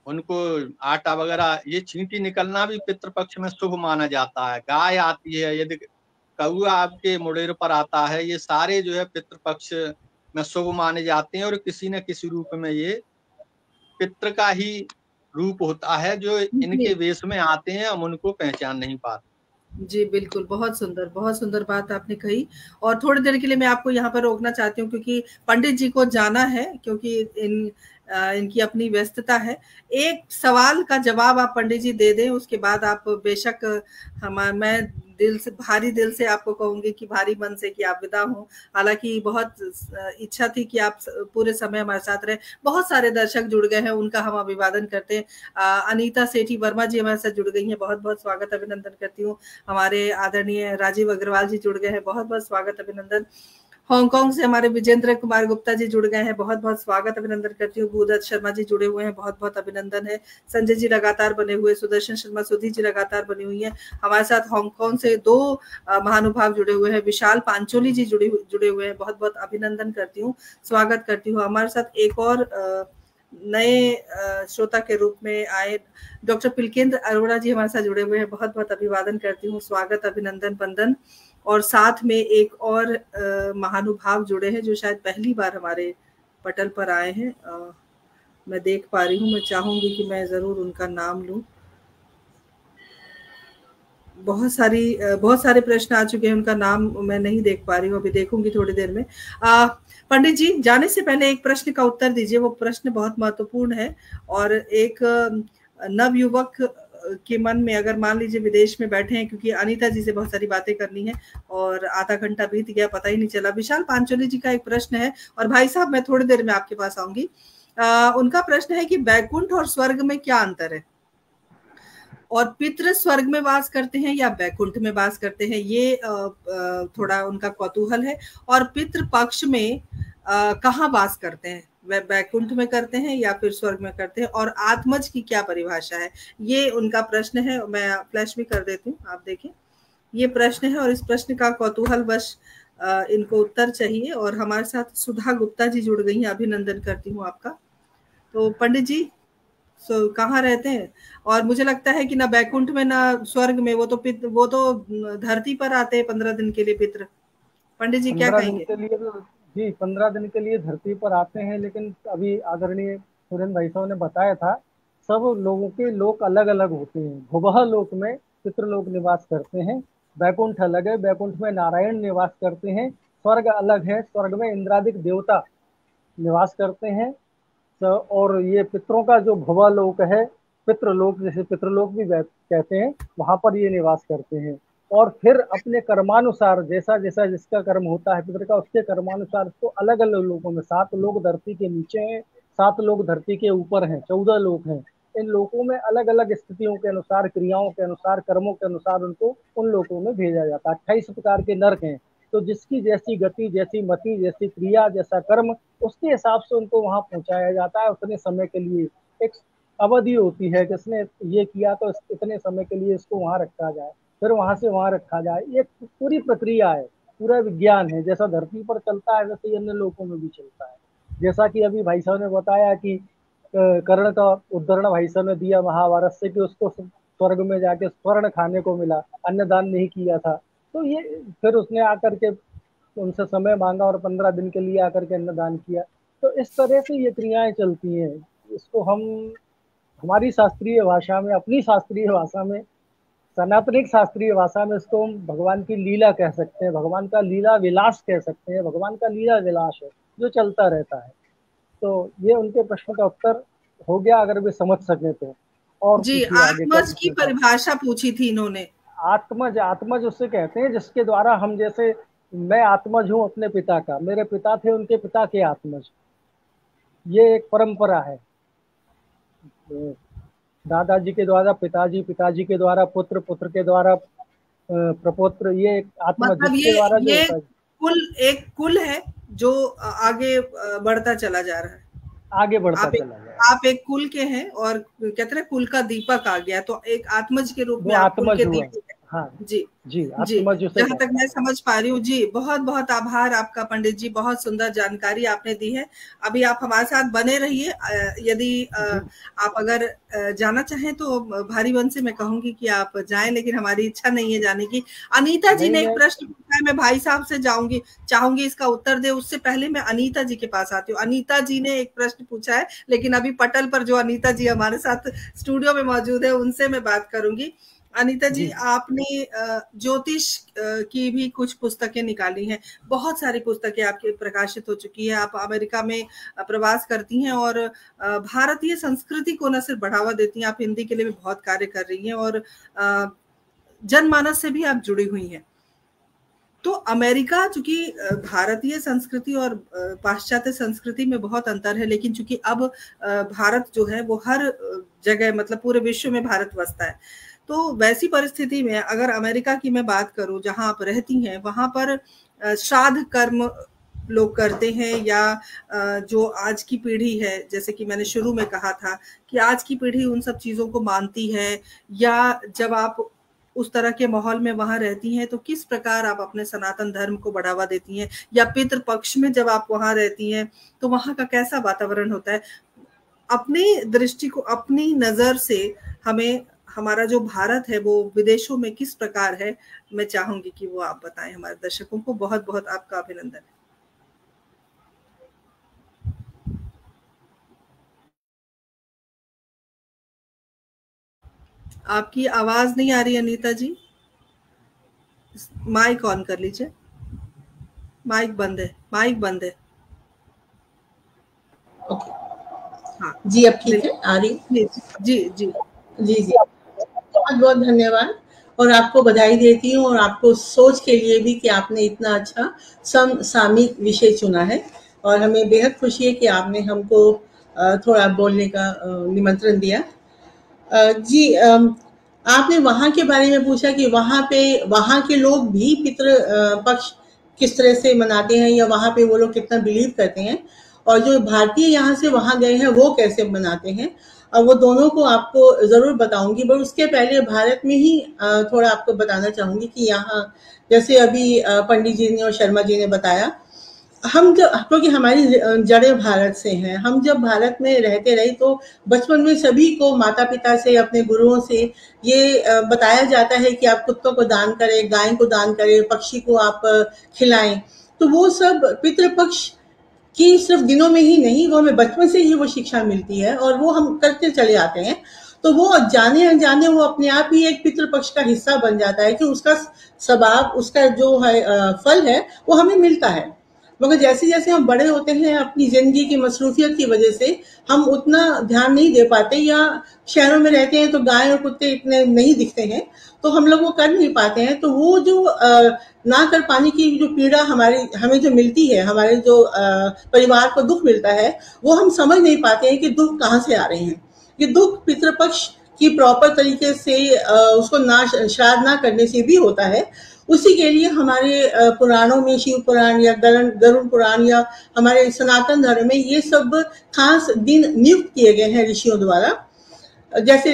उनको आटा वगैरह, ये चींटी निकलना भी पितृपक्ष में शुभ माना जाता है। गाय आती है, यदि कौआ आपके मुड़ेर पर आता है, ये सारे जो है पितृपक्ष में शुभ माने जाते हैं, और किसी न किसी रूप में ये पितृ का ही रूप होता है। जो इनके वेश में आते हैं हम उनको पहचान नहीं पाते। जी बिल्कुल, बहुत सुंदर बात आपने कही। और थोड़ी देर के लिए मैं आपको यहाँ पर रोकना चाहती हूँ, क्योंकि पंडित जी को जाना है, क्योंकि इन इनकी अपनी व्यस्तता है। एक सवाल का जवाब आप पंडित जी दे दें, उसके बाद आप बेशक मैं भारी दिल से आपको कहूंगी कि भारी मन से कि आप विदा हों। हालांकि बहुत इच्छा थी कि आप पूरे समय हमारे साथ रहे। बहुत सारे दर्शक जुड़ गए हैं, उनका हम अभिवादन करते हैं। अनीता सेठी वर्मा जी हमारे साथ जुड़ गई हैं, बहुत बहुत स्वागत अभिनंदन करती हूँ। हमारे आदरणीय राजीव अग्रवाल जी जुड़ गए हैं, बहुत बहुत स्वागत अभिनंदन। हांगकांग से हमारे विजेंद्र कुमार गुप्ता जी जुड़ गए हैं, बहुत बहुत स्वागत अभिनंदन करती हूँ। भूदत्त शर्मा जी जुड़े हुए हैं, बहुत बहुत अभिनंदन है। संजय जी लगातार बने हुए, सुदर्शन शर्मा सुधी जी लगातार बनी हुई है हमारे साथ। हांगकांग से 2 महानुभाव जुड़े हुए हैं, विशाल पांचोली जी जुड़े हुए हैं, बहुत बहुत अभिनंदन करती हूँ, स्वागत करती हूँ। हमारे साथ एक और नए श्रोता के रूप में आए डॉक्टर पिलकेंद्र अरोड़ा जी हमारे साथ जुड़े हुए हैं, बहुत बहुत अभिवादन करती हूँ, स्वागत अभिनंदन वंदन। और साथ में एक और महानुभाव जुड़े हैं जो शायद पहली बार हमारे पटल पर आए हैं। मैं देख पा रही हूँ, मैं चाहूंगी कि मैं जरूर उनका नाम लूं। बहुत सारे प्रश्न आ चुके हैं, उनका नाम मैं नहीं देख पा रही हूँ, अभी देखूंगी थोड़ी देर में। पंडित जी जाने से पहले एक प्रश्न का उत्तर दीजिए, वो प्रश्न बहुत महत्वपूर्ण है। और एक नवयुवक के मन में, अगर मान लीजिए विदेश में बैठे हैं, क्योंकि अनीता जी से बहुत सारी बातें करनी है और आधा घंटा बीत गया पता ही नहीं चला। विशाल पांचोली जी का एक प्रश्न है, और भाई साहब मैं थोड़ी देर में आपके पास आऊंगी। उनका प्रश्न है कि बैकुंठ और स्वर्ग में क्या अंतर है, और पितृ स्वर्ग में वास करते हैं या बैकुंठ में वास करते हैं, ये थोड़ा उनका कौतूहल है। और पितृ पक्ष में कहाँ वास करते हैं, वह बैकुंठ में करते हैं या फिर स्वर्ग में करते हैं, और आत्मज की क्या परिभाषा है, ये उनका प्रश्न है। मैं फ्लैश भी कर देती हूँ, आप देखें, ये प्रश्न है और इस प्रश्न का कौतूहल वश इनको उत्तर चाहिए। और हमारे साथ सुधा गुप्ता जी जुड़ गई हैं, अभिनंदन करती हूँ आपका। तो पंडित जी कहाँ रहते हैं, और मुझे लगता है कि ना बैकुंठ में ना स्वर्ग में, वो तो धरती पर आते हैं 15 दिन के लिए पितृ। पंडित जी क्या कहेंगे? 15 दिन के लिए धरती पर आते हैं, लेकिन अभी आदरणीय सुरेंद्र भाई साहब ने बताया था, सब लोगों के लोक अलग अलग होते हैं। भुवः लोक में पितृलोक निवास करते हैं, बैकुंठ अलग है, बैकुंठ में नारायण निवास करते हैं। स्वर्ग अलग है, स्वर्ग में इंद्रादिक देवता निवास करते हैं। और ये पितरों का जो भुवा लोक है, पितृलोक, जैसे पितृलोक भी कहते हैं, वहां पर ये निवास करते हैं। और फिर अपने कर्मानुसार जैसा जैसा जिसका कर्म होता है पितर का, उसके कर्मानुसार उसको अलग अलग लोकों में, 7 लोग धरती के नीचे हैं, 7 लोग धरती के ऊपर हैं, 14 लोग हैं। इन लोकों में अलग अलग स्थितियों के अनुसार, क्रियाओं के अनुसार, कर्मों के अनुसार उनको उन लोकों में भेजा जाता है। 28 प्रकार के नरक हैं, तो जिसकी जैसी गति, जैसी मति, जैसी क्रिया, जैसा कर्म, उसके हिसाब से उनको वहां पहुंचाया जाता है। उतने समय के लिए एक अवधि होती है कि इसने ये किया तो इतने समय के लिए इसको वहां रखा जाए, फिर वहां से वहां रखा जाए। ये पूरी प्रक्रिया है, पूरा विज्ञान है। जैसा धरती पर चलता है वैसे अन्य लोकों में भी चलता है। जैसा कि अभी भाई साहब ने बताया कि कर्ण का उदाहरण भाई साहब ने दिया महाभारत से, कि उसको स्वर्ग में जाके स्वर्ण खाने को मिला, अन्नदान नहीं किया था, तो ये फिर उसने आकर के उनसे समय मांगा और 15 दिन के लिए आकर के अन्नदान किया। तो इस तरह से ये क्रियाएं चलती हैं। इसको हम हमारी शास्त्रीय भाषा में, अपनी शास्त्रीय भाषा में, सनातनिक शास्त्रीय भाषा में इसको हम भगवान की लीला कह सकते हैं, भगवान का लीला विलास कह सकते हैं। भगवान का लीला विलास है जो चलता रहता है। तो ये उनके प्रश्न का उत्तर हो गया, अगर वे समझ सके तो। और जी, आत्मज की परिभाषा पूछी थी इन्होंने। आत्मज उससे कहते हैं जिसके द्वारा हम, जैसे मैं आत्मज हूँ अपने पिता का, मेरे पिता थे, उनके पिता के आत्मज, ये एक परंपरा है। दादाजी के द्वारा पिताजी, पिताजी के द्वारा पुत्र, पुत्र के द्वारा प्रपुत्र, ये एक आत्मज, मतलब जिसके द्वारा ये एक कुल है जो आगे बढ़ता चला जा रहा है, आगे बढ़ता चला जाए। आप एक कुल के हैं और कहते हैं कुल का दीपक आ गया, तो एक आत्मज के रूप में आप कुल के दीपक हैं। हाँ जी जी, जहां तक मैं समझ पा रही हूँ। जी बहुत बहुत आभार आपका पंडित जी, बहुत सुंदर जानकारी आपने दी है। अभी आप हमारे साथ बने रहिए। यदि आप अगर जाना चाहें तो भारी मन से मैं कहूंगी कि आप जाएं, लेकिन हमारी इच्छा नहीं है जाने की। अनीता जी ने एक प्रश्न पूछा है, मैं भाई साहब से चाहूंगी इसका उत्तर दे, उससे पहले मैं अनीता जी के पास आती हूँ। अनीता जी ने एक प्रश्न पूछा है, लेकिन अभी पटल पर जो अनीता जी हमारे साथ स्टूडियो में मौजूद है उनसे मैं बात करूंगी। अनीता जी, आपने ज्योतिष की भी कुछ पुस्तकें निकाली हैं, बहुत सारी पुस्तकें आपकी प्रकाशित हो चुकी है। आप अमेरिका में प्रवास करती हैं और भारतीय संस्कृति को न सिर्फ बढ़ावा देती हैं, आप हिंदी के लिए भी बहुत कार्य कर रही हैं और जनमानस से भी आप जुड़ी हुई हैं। तो अमेरिका, चूंकि भारतीय संस्कृति और पाश्चात्य संस्कृति में बहुत अंतर है, लेकिन चूंकि अब भारत जो है वो हर जगह, मतलब पूरे विश्व में भारत बसता है, तो वैसी परिस्थिति में अगर अमेरिका की मैं बात करूं, जहां आप रहती हैं, वहां पर श्राद्ध कर्म लोग करते हैं, या जो आज की पीढ़ी है, जैसे कि मैंने शुरू में कहा था कि आज की पीढ़ी उन सब चीजों को मानती है, या जब आप उस तरह के माहौल में वहां रहती हैं तो किस प्रकार आप अपने सनातन धर्म को बढ़ावा देती हैं, या पितृ पक्ष में जब आप वहां रहती हैं तो वहां का कैसा वातावरण होता है? अपनी दृष्टि को, अपनी नजर से हमें हमारा जो भारत है वो विदेशों में किस प्रकार है, मैं चाहूंगी कि वो आप बताएं हमारे दर्शकों को। बहुत बहुत आपका अभिनंदन है। आपकी आवाज नहीं आ रही अनीता जी, माइक ऑन कर लीजिए। माइक बंद है, माइक बंद है। ओके, हाँ जी, अब ठीक है, आ रही? जी जी जी जी जी, बहुत बहुत धन्यवाद और आपको बधाई देती हूँ, और आपको सोच के लिए भी कि आपने इतना अच्छा समसामयिक विषय चुना है, और हमें बेहद खुशी है कि आपने हमको थोड़ा बोलने का निमंत्रण दिया। जी, आपने वहाँ के बारे में पूछा कि वहाँ के लोग भी पितृ पक्ष किस तरह से मनाते हैं, या वहाँ पे वो लोग कितना बिलीव करते हैं, और जो भारतीय यहाँ से वहाँ गए हैं वो कैसे मनाते हैं, और वो दोनों को आपको जरूर बताऊंगी। पर उसके पहले भारत में ही थोड़ा आपको बताना चाहूंगी कि यहाँ जैसे अभी पंडित जी ने और शर्मा जी ने बताया, हम जब, क्योंकि हमारी जड़ें भारत से हैं, हम जब भारत में रहते रहे तो बचपन में सभी को माता पिता से, अपने गुरुओं से ये बताया जाता है कि आप कुत्तों को दान करें, गाय को दान करें, पक्षी को आप खिलाएं। तो वो सब पितृपक्ष की सिर्फ दिनों में ही नहीं, वो हमें बचपन से ही वो शिक्षा मिलती है और वो हम करते चले आते हैं। तो वो जाने अनजाने वो अपने आप ही एक पितृपक्ष का हिस्सा बन जाता है कि उसका स्वभाव, उसका जो है फल है वो हमें मिलता है। मगर जैसे जैसे हम बड़े होते हैं, अपनी जिंदगी की मसरूफियत की वजह से हम उतना ध्यान नहीं दे पाते, या शहरों में रहते हैं तो गाय और कुत्ते इतने नहीं दिखते हैं, तो हम लोग वो कर नहीं पाते हैं। तो वो जो ना कर पाने की जो पीड़ा हमें जो मिलती है, हमारे जो परिवार को दुख मिलता है, वो हम समझ नहीं पाते हैं कि दुख कहाँ से आ रहे हैं। ये दुख पितृपक्ष की प्रॉपर तरीके से उसको श्राद्ध ना करने से भी होता है। उसी के लिए हमारे पुराणों में, शिव पुराण या गरुड़ पुराण या हमारे सनातन धर्म में ये सब खास दिन नियुक्त किए गए हैं ऋषियों द्वारा। जैसे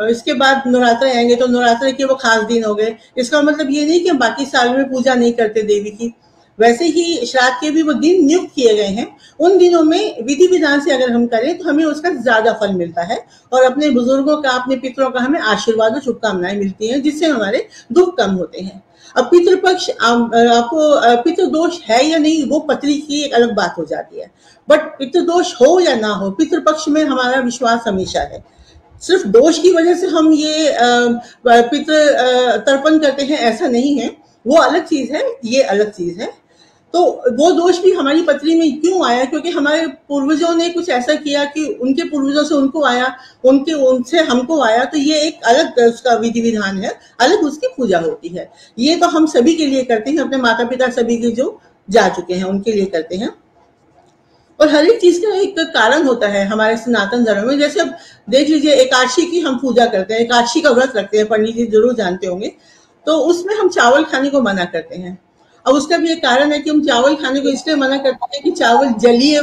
इसके बाद नवरात्र आएंगे तो नवरात्र के वो खास दिन हो गए। इसका मतलब ये नहीं कि हम बाकी साल में पूजा नहीं करते देवी की, वैसे ही श्राद्ध के भी वो दिन नियुक्त किए गए हैं। उन दिनों में विधि विधान से अगर हम करें तो हमें उसका ज्यादा फल मिलता है, और अपने बुजुर्गों का, अपने पितरों का हमें आशीर्वाद और शुभकामनाएं मिलती हैं, जिससे हमारे दुख कम होते हैं। अब पितृपक्ष, आपको पितृदोष है या नहीं वो पत्री की एक अलग बात हो जाती है, बट पितृदोष हो या ना हो, पितृपक्ष में हमारा विश्वास हमेशा है। सिर्फ दोष की वजह से हम ये पितृ तर्पण करते हैं ऐसा नहीं है, वो अलग चीज है, ये अलग चीज है। तो वो दोष भी हमारी पत्री में क्यों आया? क्योंकि हमारे पूर्वजों ने कुछ ऐसा किया कि उनके पूर्वजों से उनको आया, उनसे हमको आया, तो ये एक अलग उसका विधि विधान है, अलग उसकी पूजा होती है। ये तो हम सभी के लिए करते हैं, अपने माता पिता सभी के जो जा चुके हैं उनके लिए करते हैं। और हर एक चीज का एक कारण होता है हमारे सनातन धर्म में। जैसे अब देख लीजिए, एकादशी की हम पूजा करते हैं, एकादशी का व्रत रखते हैं, पंडित जी जरूर जानते होंगे। तो उसमें हम चावल खाने को मना करते हैं। अब उसका भी एक कारण है कि हम चावल खाने को इसलिए मना करते हैं कि चावल जलीय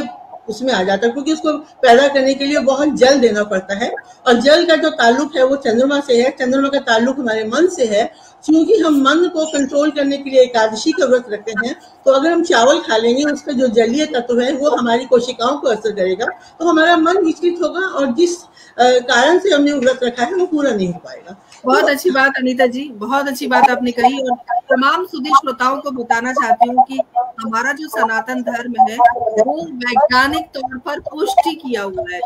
उसमें आ जाता है, क्योंकि उसको पैदा करने के लिए बहुत जल देना पड़ता है, और जल का जो ताल्लुक है वो चंद्रमा से है, चंद्रमा का ताल्लुक हमारे मन से है। क्योंकि हम मन को कंट्रोल करने के लिए एकादशी का व्रत रखते हैं, तो अगर हम चावल खा लेंगे, उसका जो जलीय तत्व है वो हमारी कोशिकाओं को असर करेगा, तो हमारा मन विचलित होगा, और जिस कारण से हमने व्रत रखा है वो पूरा नहीं हो पाएगा। बहुत अच्छी बात अनीता जी, बहुत अच्छी बात आपने कही, और तमाम सुधी श्रोताओं को बताना चाहती हूँ कि हमारा जो सनातन धर्म है वो वैज्ञानिक तौर पर पुष्टि किया हुआ है।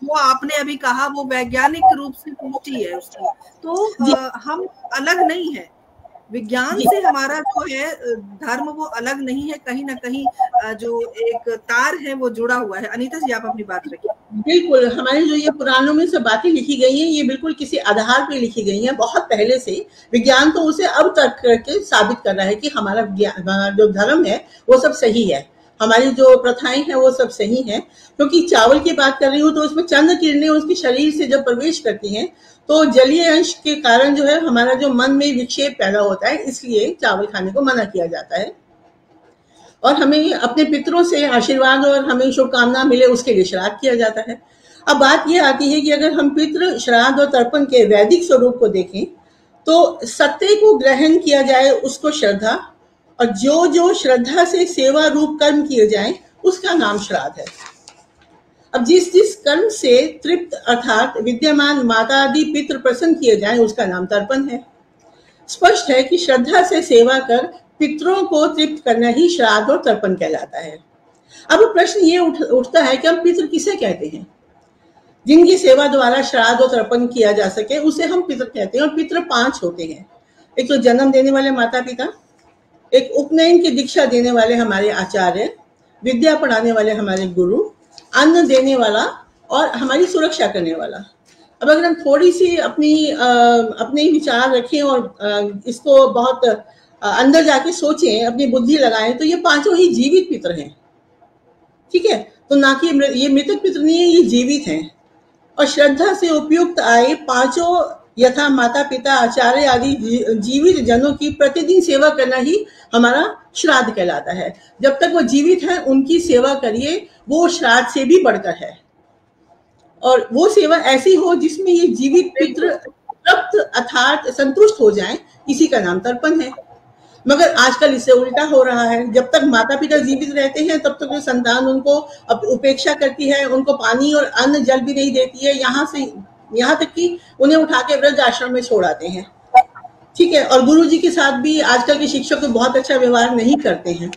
वो आपने अभी कहा वो वैज्ञानिक रूप से पुष्टि है उसकी, तो हम अलग नहीं है, विज्ञान से हमारा जो है धर्म वो अलग नहीं है, कहीं ना कहीं जो एक तार है वो जुड़ा हुआ है। अनीता जी आप अपनी बात रखिए। बिल्कुल, हमारे जो ये पुराणों में सब बातें लिखी गई हैं ये बिल्कुल किसी आधार पे लिखी गई हैं, बहुत पहले से। विज्ञान तो उसे अब तक करके साबित कर रहा है कि हमारा जो धर्म है वो सब सही है, हमारी जो प्रथाएं हैं वो सब सही हैं। क्योंकि चावल की बात कर रही हूँ तो उसमें चंद्र किरणें उसके शरीर से जब प्रवेश करती हैं तो जलीय अंश के कारण जो है हमारा जो मन में विक्षेप पैदा होता है, इसलिए चावल खाने को मना किया जाता है। और हमें अपने पितरों से आशीर्वाद और हमें शुभकामना मिले उसके लिए श्राद्ध किया जाता है। अब बात यह आती है कि अगर हम पितृ श्राद्ध और तर्पण के वैदिक स्वरूप को देखें तो सत्य को ग्रहण किया जाए उसको श्रद्धा, और जो जो श्रद्धा से सेवा रूप कर्म किए जाए उसका नाम श्राद्ध है। अब जिस जिस कर्म से तृप्त अर्थात विद्यमान माता आदि पितृ प्रसन्न किए जाए उसका नाम तर्पण है। स्पष्ट है कि श्रद्धा से सेवा कर पितरों को तृप्त करना ही श्राद्ध और तर्पण कहलाता है। अब प्रश्न ये उठता है कि हम पितृ किसे कहते हैं? जिनकी सेवा द्वारा श्राद्ध और तर्पण किया जा सके उसे हम पितृ कहते हैं। और पितृ 5 होते हैं, एक तो जन्म देने वाले माता पिता, एक उपनयन की दीक्षा देने वाले हमारे आचार्य, विद्या पढ़ाने वाले हमारे गुरु, अन्न देने वाला और हमारी सुरक्षा करने वाला। अब अगर हम थोड़ी सी अपने विचार रखें और इसको बहुत अंदर जाके सोचें, अपनी बुद्धि लगाएं, तो ये 5 ही जीवित पितृ हैं, ठीक है? तो ना कि ये मृतक पितृ नहीं है, ये जीवित हैं। और श्रद्धा से उपयुक्त आए 5 यथा माता पिता आचार्य आदि जीवित जनों की प्रतिदिन सेवा करना ही हमारा श्राद्ध कहलाता है। जब तक वो जीवित हैं उनकी सेवा करिए, वो श्राद्ध से भी बढ़कर है। और वो सेवा ऐसी हो जिसमें ये जीवित पितृ तृप्त अर्थात संतुष्ट हो जाएं, इसी का नाम तर्पण है। मगर आजकल इससे उल्टा हो रहा है। जब तक माता पिता जीवित रहते हैं तब तक संतान उनको उपेक्षा करती है, उनको पानी और अन्न जल भी नहीं देती है, यहाँ तक कि उन्हें उठा के वृद्ध आश्रम में छोड़ आते हैं, ठीक है? और गुरु जी के साथ भी आजकल के शिक्षक बहुत अच्छा व्यवहार नहीं करते हैं।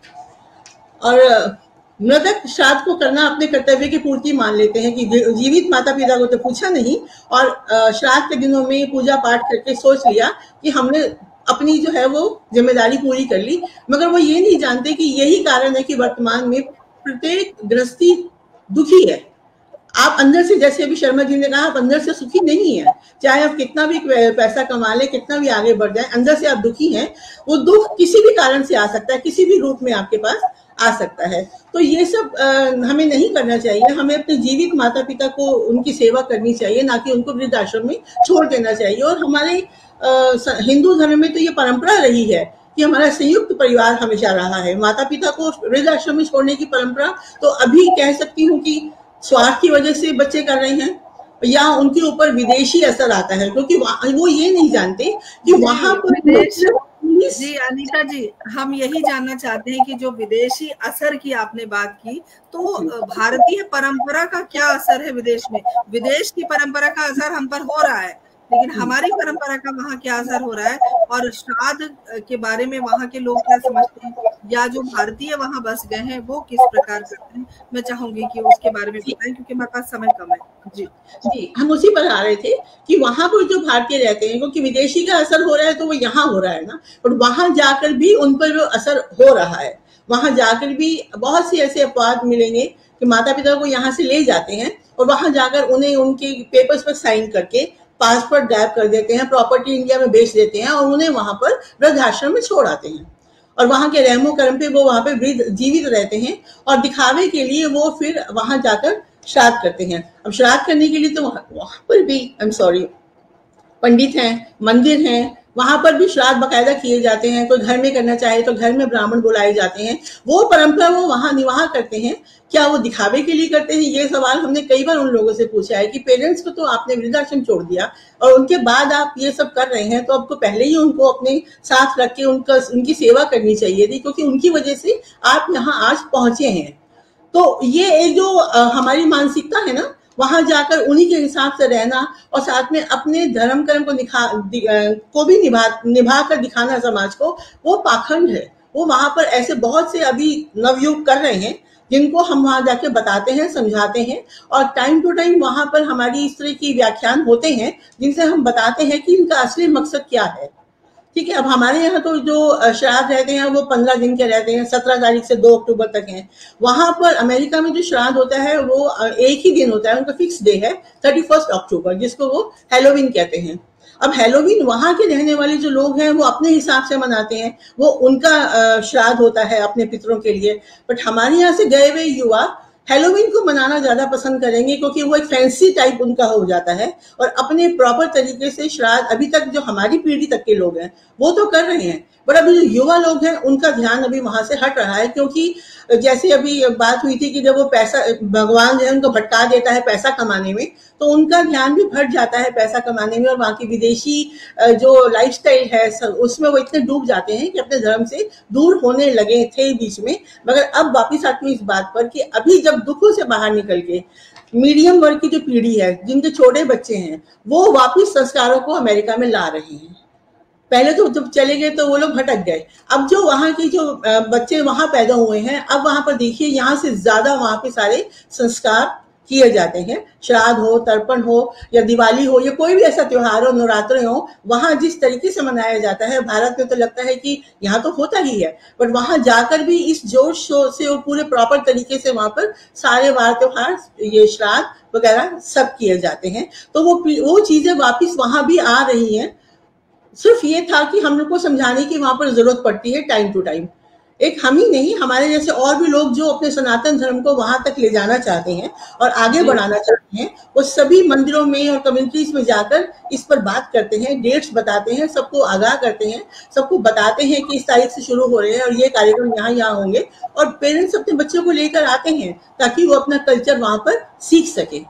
और मृतक श्राद्ध को करना अपने कर्तव्य की पूर्ति मान लेते हैं कि जीवित माता पिता को तो पूछा नहीं, और श्राद्ध के दिनों में पूजा पाठ करके सोच लिया कि हमने अपनी जो है वो जिम्मेदारी पूरी कर ली। मगर वो ये नहीं जानते कि यही कारण है कि वर्तमान में प्रत्येक गृहस्थी दुखी है। आप अंदर से, जैसे अभी शर्मा जी ने कहा, आप अंदर से सुखी नहीं है। चाहे आप कितना भी पैसा कमा ले, कितना भी आगे बढ़ जाए, अंदर से आप दुखी हैं। वो दुख किसी भी कारण से आ सकता है, किसी भी रूप में आपके पास आ सकता है। तो ये सब हमें नहीं करना चाहिए। हमें अपने जीवित माता पिता को उनकी सेवा करनी चाहिए, ना कि उनको वृद्धाश्रम में छोड़ देना चाहिए। और हमारे हिंदू धर्म में तो ये परंपरा रही है कि हमारा संयुक्त परिवार हमेशा रहा है। माता पिता को वृद्धाश्रम में छोड़ने की परंपरा तो अभी कह सकती हूँ कि स्वार्थ की वजह से बच्चे कर रहे हैं, या उनके ऊपर विदेशी असर आता है, क्योंकि वो ये नहीं जानते कि वहां पर जी अनीता जी, हम यही जानना चाहते हैं कि जो विदेशी असर की आपने बात की, तो भारतीय परंपरा का क्या असर है विदेश में? विदेश की परंपरा का असर हम पर हो रहा है, लेकिन हमारी परंपरा का वहाँ क्या असर हो रहा है, और श्राद्ध के बारे में वहाँ के लोग क्या समझते हैं, या जो भारतीय वहाँ बस गए हैं वो किस प्रकार करते हैं? मैं चाहूंगी कि उसके बारे में बताएं, क्योंकि हमारे पास समय कम है। जी, हम उसी पर आ रहे थे कि वहां पर जो भारतीय रहते हैं, क्योंकि विदेशी का असर हो रहा है तो वो यहाँ हो रहा है ना, और वहां जाकर भी उन पर जो असर हो रहा है, वहां जाकर भी बहुत से ऐसे अपवाद मिलेंगे कि माता पिता को यहाँ से ले जाते हैं और वहां जाकर उन्हें उनके पेपर्स पर साइन करके पासपोर्ट गायब कर देते हैं, प्रॉपर्टी इंडिया में बेच देते हैं और उन्हें वहां पर वृद्धाश्रम में छोड़ आते हैं। और वहां के रहमो कर्म पे वो वहां पे जीवित रहते हैं, और दिखावे के लिए वो फिर वहां जाकर श्राद्ध करते हैं। अब श्राद्ध करने के लिए तो वहां पर भी पंडित हैं, मंदिर हैं, वहां पर भी श्राद्ध बकायदा किए जाते हैं। कोई घर में करना चाहे तो घर में ब्राह्मण बुलाए जाते हैं। वो परंपरा वो वहां निवाह करते हैं। क्या वो दिखावे के लिए करते हैं? ये सवाल हमने कई बार उन लोगों से पूछा है कि पेरेंट्स को तो आपने वृद्धाश्रम छोड़ दिया और उनके बाद आप ये सब कर रहे हैं, तो आपको पहले ही उनको अपने साथ रख के उनकी सेवा करनी चाहिए थी, क्योंकि उनकी वजह से आप यहाँ आज पहुंचे हैं। तो ये एक जो हमारी मानसिकता है ना, वहां जाकर उन्हीं के हिसाब से रहना और साथ में अपने धर्म कर्म को भी निभा कर दिखाना समाज को, वो पाखंड है। वो वहां पर ऐसे बहुत से अभी नवयुग कर रहे हैं जिनको हम वहां जाके बताते हैं, समझाते हैं, और टाइम टू टाइम वहां पर हमारी इस तरह की व्याख्यान होते हैं जिनसे हम बताते हैं कि इनका असली मकसद क्या है। ठीक है, अब हमारे यहाँ तो जो श्राद्ध रहते हैं वो 15 दिन के रहते हैं, 17 तारीख से 2 अक्टूबर तक हैं। वहां पर अमेरिका में जो श्राद्ध होता है वो एक ही दिन होता है, उनका फिक्स डे है 31 अक्टूबर, जिसको वो हैलोवीन कहते हैं। अब हैलोवीन वहां के रहने वाले जो लोग हैं वो अपने हिसाब से मनाते हैं, वो उनका श्राद्ध होता है अपने पितरों के लिए। बट हमारे यहाँ से गए हुए युवा हैलोवीन को मनाना ज्यादा पसंद करेंगे क्योंकि वो एक फैंसी टाइप उनका हो जाता है, और अपने प्रॉपर तरीके से श्राद्ध अभी तक जो हमारी पीढ़ी तक के लोग हैं वो तो कर रहे हैं, बट अभी जो युवा लोग हैं उनका ध्यान अभी वहां से हट रहा है। क्योंकि जैसे अभी बात हुई थी कि जब वो पैसा, भगवान जो है उनको भटका देता है पैसा कमाने में, तो उनका ध्यान भी भट जाता है पैसा कमाने में, और वहाँ की विदेशी जो लाइफस्टाइल है उसमें वो इतने डूब जाते हैं कि अपने धर्म से दूर होने लगे थे बीच में। मगर अब वापिस आती हूँ इस बात पर कि अभी जब दुखों से बाहर निकल के मीडियम वर्ग की जो पीढ़ी है, जिनके छोटे बच्चे हैं, वो वापिस संस्कारों को अमेरिका में ला रहे हैं। पहले तो जब चले गए तो वो लोग भटक गए। अब जो वहां की जो बच्चे वहां पैदा हुए हैं, अब वहां पर देखिए यहाँ से ज्यादा वहां पे सारे संस्कार किए जाते हैं। श्राद्ध हो, तर्पण हो, या दिवाली हो, या कोई भी ऐसा त्योहार हो, नवरात्रे हो, वहां जिस तरीके से मनाया जाता है, भारत में तो लगता है कि यहाँ तो होता ही है, बट वहां जाकर भी इस जोश से और पूरे प्रॉपर तरीके से वहां पर सारे वार त्योहार, ये श्राद्ध वगैरह सब किए जाते हैं। तो वो चीजें वापिस वहां भी आ रही हैं। सिर्फ ये था कि हम लोग को समझाने की वहां पर जरूरत पड़ती है टाइम टू टाइम। एक हम ही नहीं, हमारे जैसे और भी लोग जो अपने सनातन धर्म को वहां तक ले जाना चाहते हैं और आगे बढ़ाना चाहते हैं, वो सभी मंदिरों में और कम्युनिटीज में जाकर इस पर बात करते हैं, डेट्स बताते हैं, सबको आगाह करते हैं, सबको बताते हैं कि इस तारीख से शुरू हो रहे हैं और ये कार्यक्रम यहाँ होंगे, और पेरेंट्स अपने बच्चों को लेकर आते हैं ताकि वो अपना कल्चर वहां पर सीख सके।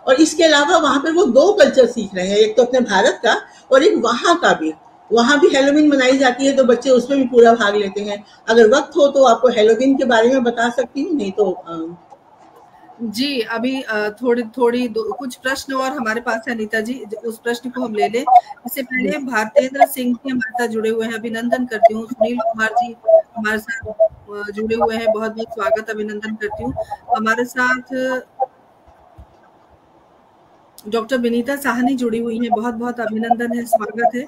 और इसके अलावा वहां पर वो 2 कल्चर सीख रहे हैं, एक तो अपने भारत का और एक वहां का भी। वहां भी हैलोवीन मनाई जाती है तो बच्चे उसमें भी पूरा भाग लेते हैं। अगर वक्त हो तो आपको हैलोवीन के बारे में बता सकती हूँ, नहीं तो जी अभी थोड़ी कुछ प्रश्न और हमारे पास है अनीता जी, उस प्रश्न को हम ले लें। इससे पहले भारतेंद्र सिंह जी हमारे साथ जुड़े हुए हैं, अभिनंदन करती हूँ। सुनील कुमार जी हमारे साथ जुड़े हुए हैं, बहुत बहुत स्वागत, अभिनंदन करती हूँ। हमारे साथ डॉक्टर विनीता साहनी जुड़ी हुई हैं, बहुत बहुत अभिनंदन है, स्वागत है।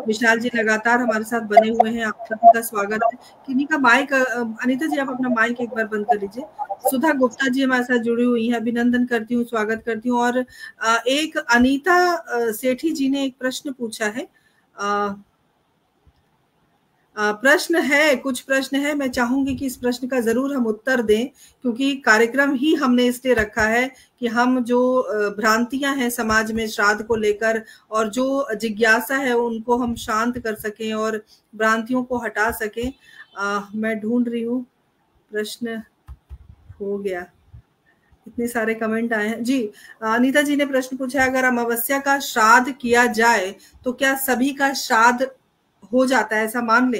विशाल जी लगातार हमारे साथ बने हुए हैं, आप सभी का स्वागत है। किन्हीं का माइक, अनीता जी आप अपना माइक एक बार बंद कर लीजिए। सुधा गुप्ता जी हमारे साथ जुड़ी हुई हैं, अभिनंदन करती हूँ, स्वागत करती हूँ। और एक अनीता सेठी जी ने एक प्रश्न पूछा है, कुछ प्रश्न है, मैं चाहूंगी कि इस प्रश्न का जरूर हम उत्तर दें, क्योंकि कार्यक्रम ही हमने इसलिए रखा है कि हम जो भ्रांतियां हैं समाज में श्राद्ध को लेकर और जो जिज्ञासा है उनको हम शांत कर सकें और भ्रांतियों को हटा सकें। मैं ढूंढ रही हूँ, प्रश्न हो गया, इतने सारे कमेंट आए हैं। जी अनीता जी ने प्रश्न पूछा है, अगर अमावस्या का श्राद्ध किया जाए तो क्या सभी का श्राद्ध हो जाता है, ऐसा मान ले?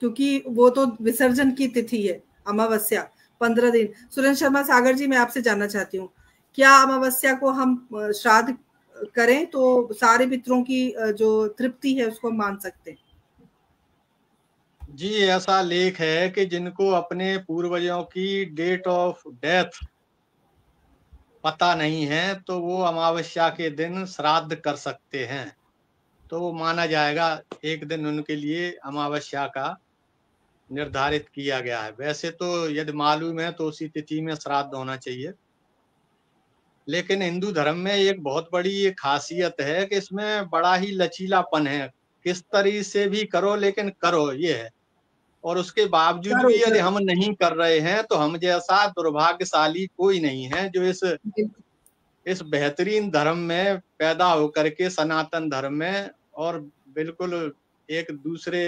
क्योंकि वो तो विसर्जन की तिथि है, अमावस्या 15 दिन। सुरेंद्र शर्मा सागर जी, मैं आपसे जानना चाहती हूँ, क्या अमावस्या को हम श्राद्ध करें तो सारे पितरों की जो तृप्ति है उसको मान सकते हैं? जी ऐसा लेख है कि जिनको अपने पूर्वजों की डेट ऑफ डेथ पता नहीं है तो वो अमावस्या के दिन श्राद्ध कर सकते हैं, तो वो माना जाएगा एक दिन उनके लिए अमावस्या का निर्धारित किया गया है। वैसे तो यदि मालूम है तो उसी तिथि में श्राद्ध होना चाहिए, लेकिन हिंदू धर्म में एक बहुत बड़ी ये खासियत है कि इसमें बड़ा ही लचीलापन है, किस तरीके से भी करो लेकिन करो, ये है। और उसके बावजूद भी यदि हम नहीं कर रहे हैं तो हम जैसा दुर्भाग्यशाली कोई नहीं है जो इस बेहतरीन धर्म में पैदा होकर के सनातन धर्म में और बिल्कुल एक दूसरे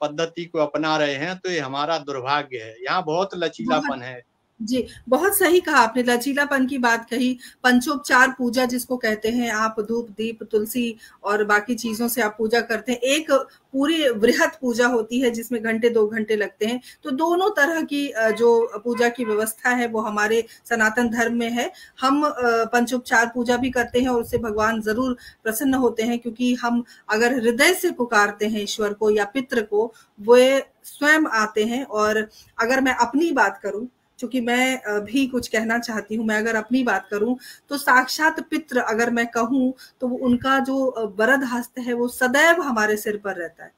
पद्धति को अपना रहे हैं, तो ये हमारा दुर्भाग्य है। यहाँ बहुत लचीलापन है। जी, बहुत सही कहा आपने, लचीलापन की बात कही। पंचोपचार पूजा जिसको कहते हैं, आप धूप, दीप, तुलसी और बाकी चीज़ों से आप पूजा करते हैं। एक पूरी वृहत पूजा होती है जिसमें घंटे 2 घंटे लगते हैं। तो दोनों तरह की जो पूजा की व्यवस्था है वो हमारे सनातन धर्म में है। हम पंचोपचार पूजा भी करते हैं और उससे भगवान ज़रूर प्रसन्न होते हैं, क्योंकि हम अगर हृदय से पुकारते हैं ईश्वर को या पितृ को, वे स्वयं आते हैं। और अगर मैं अपनी बात करूँ, चूंकि मैं भी कुछ कहना चाहती हूँ, मैं अगर अपनी बात करूं तो साक्षात पितृ अगर मैं कहूं तो उनका जो वरद हस्त है वो सदैव हमारे सिर पर रहता है।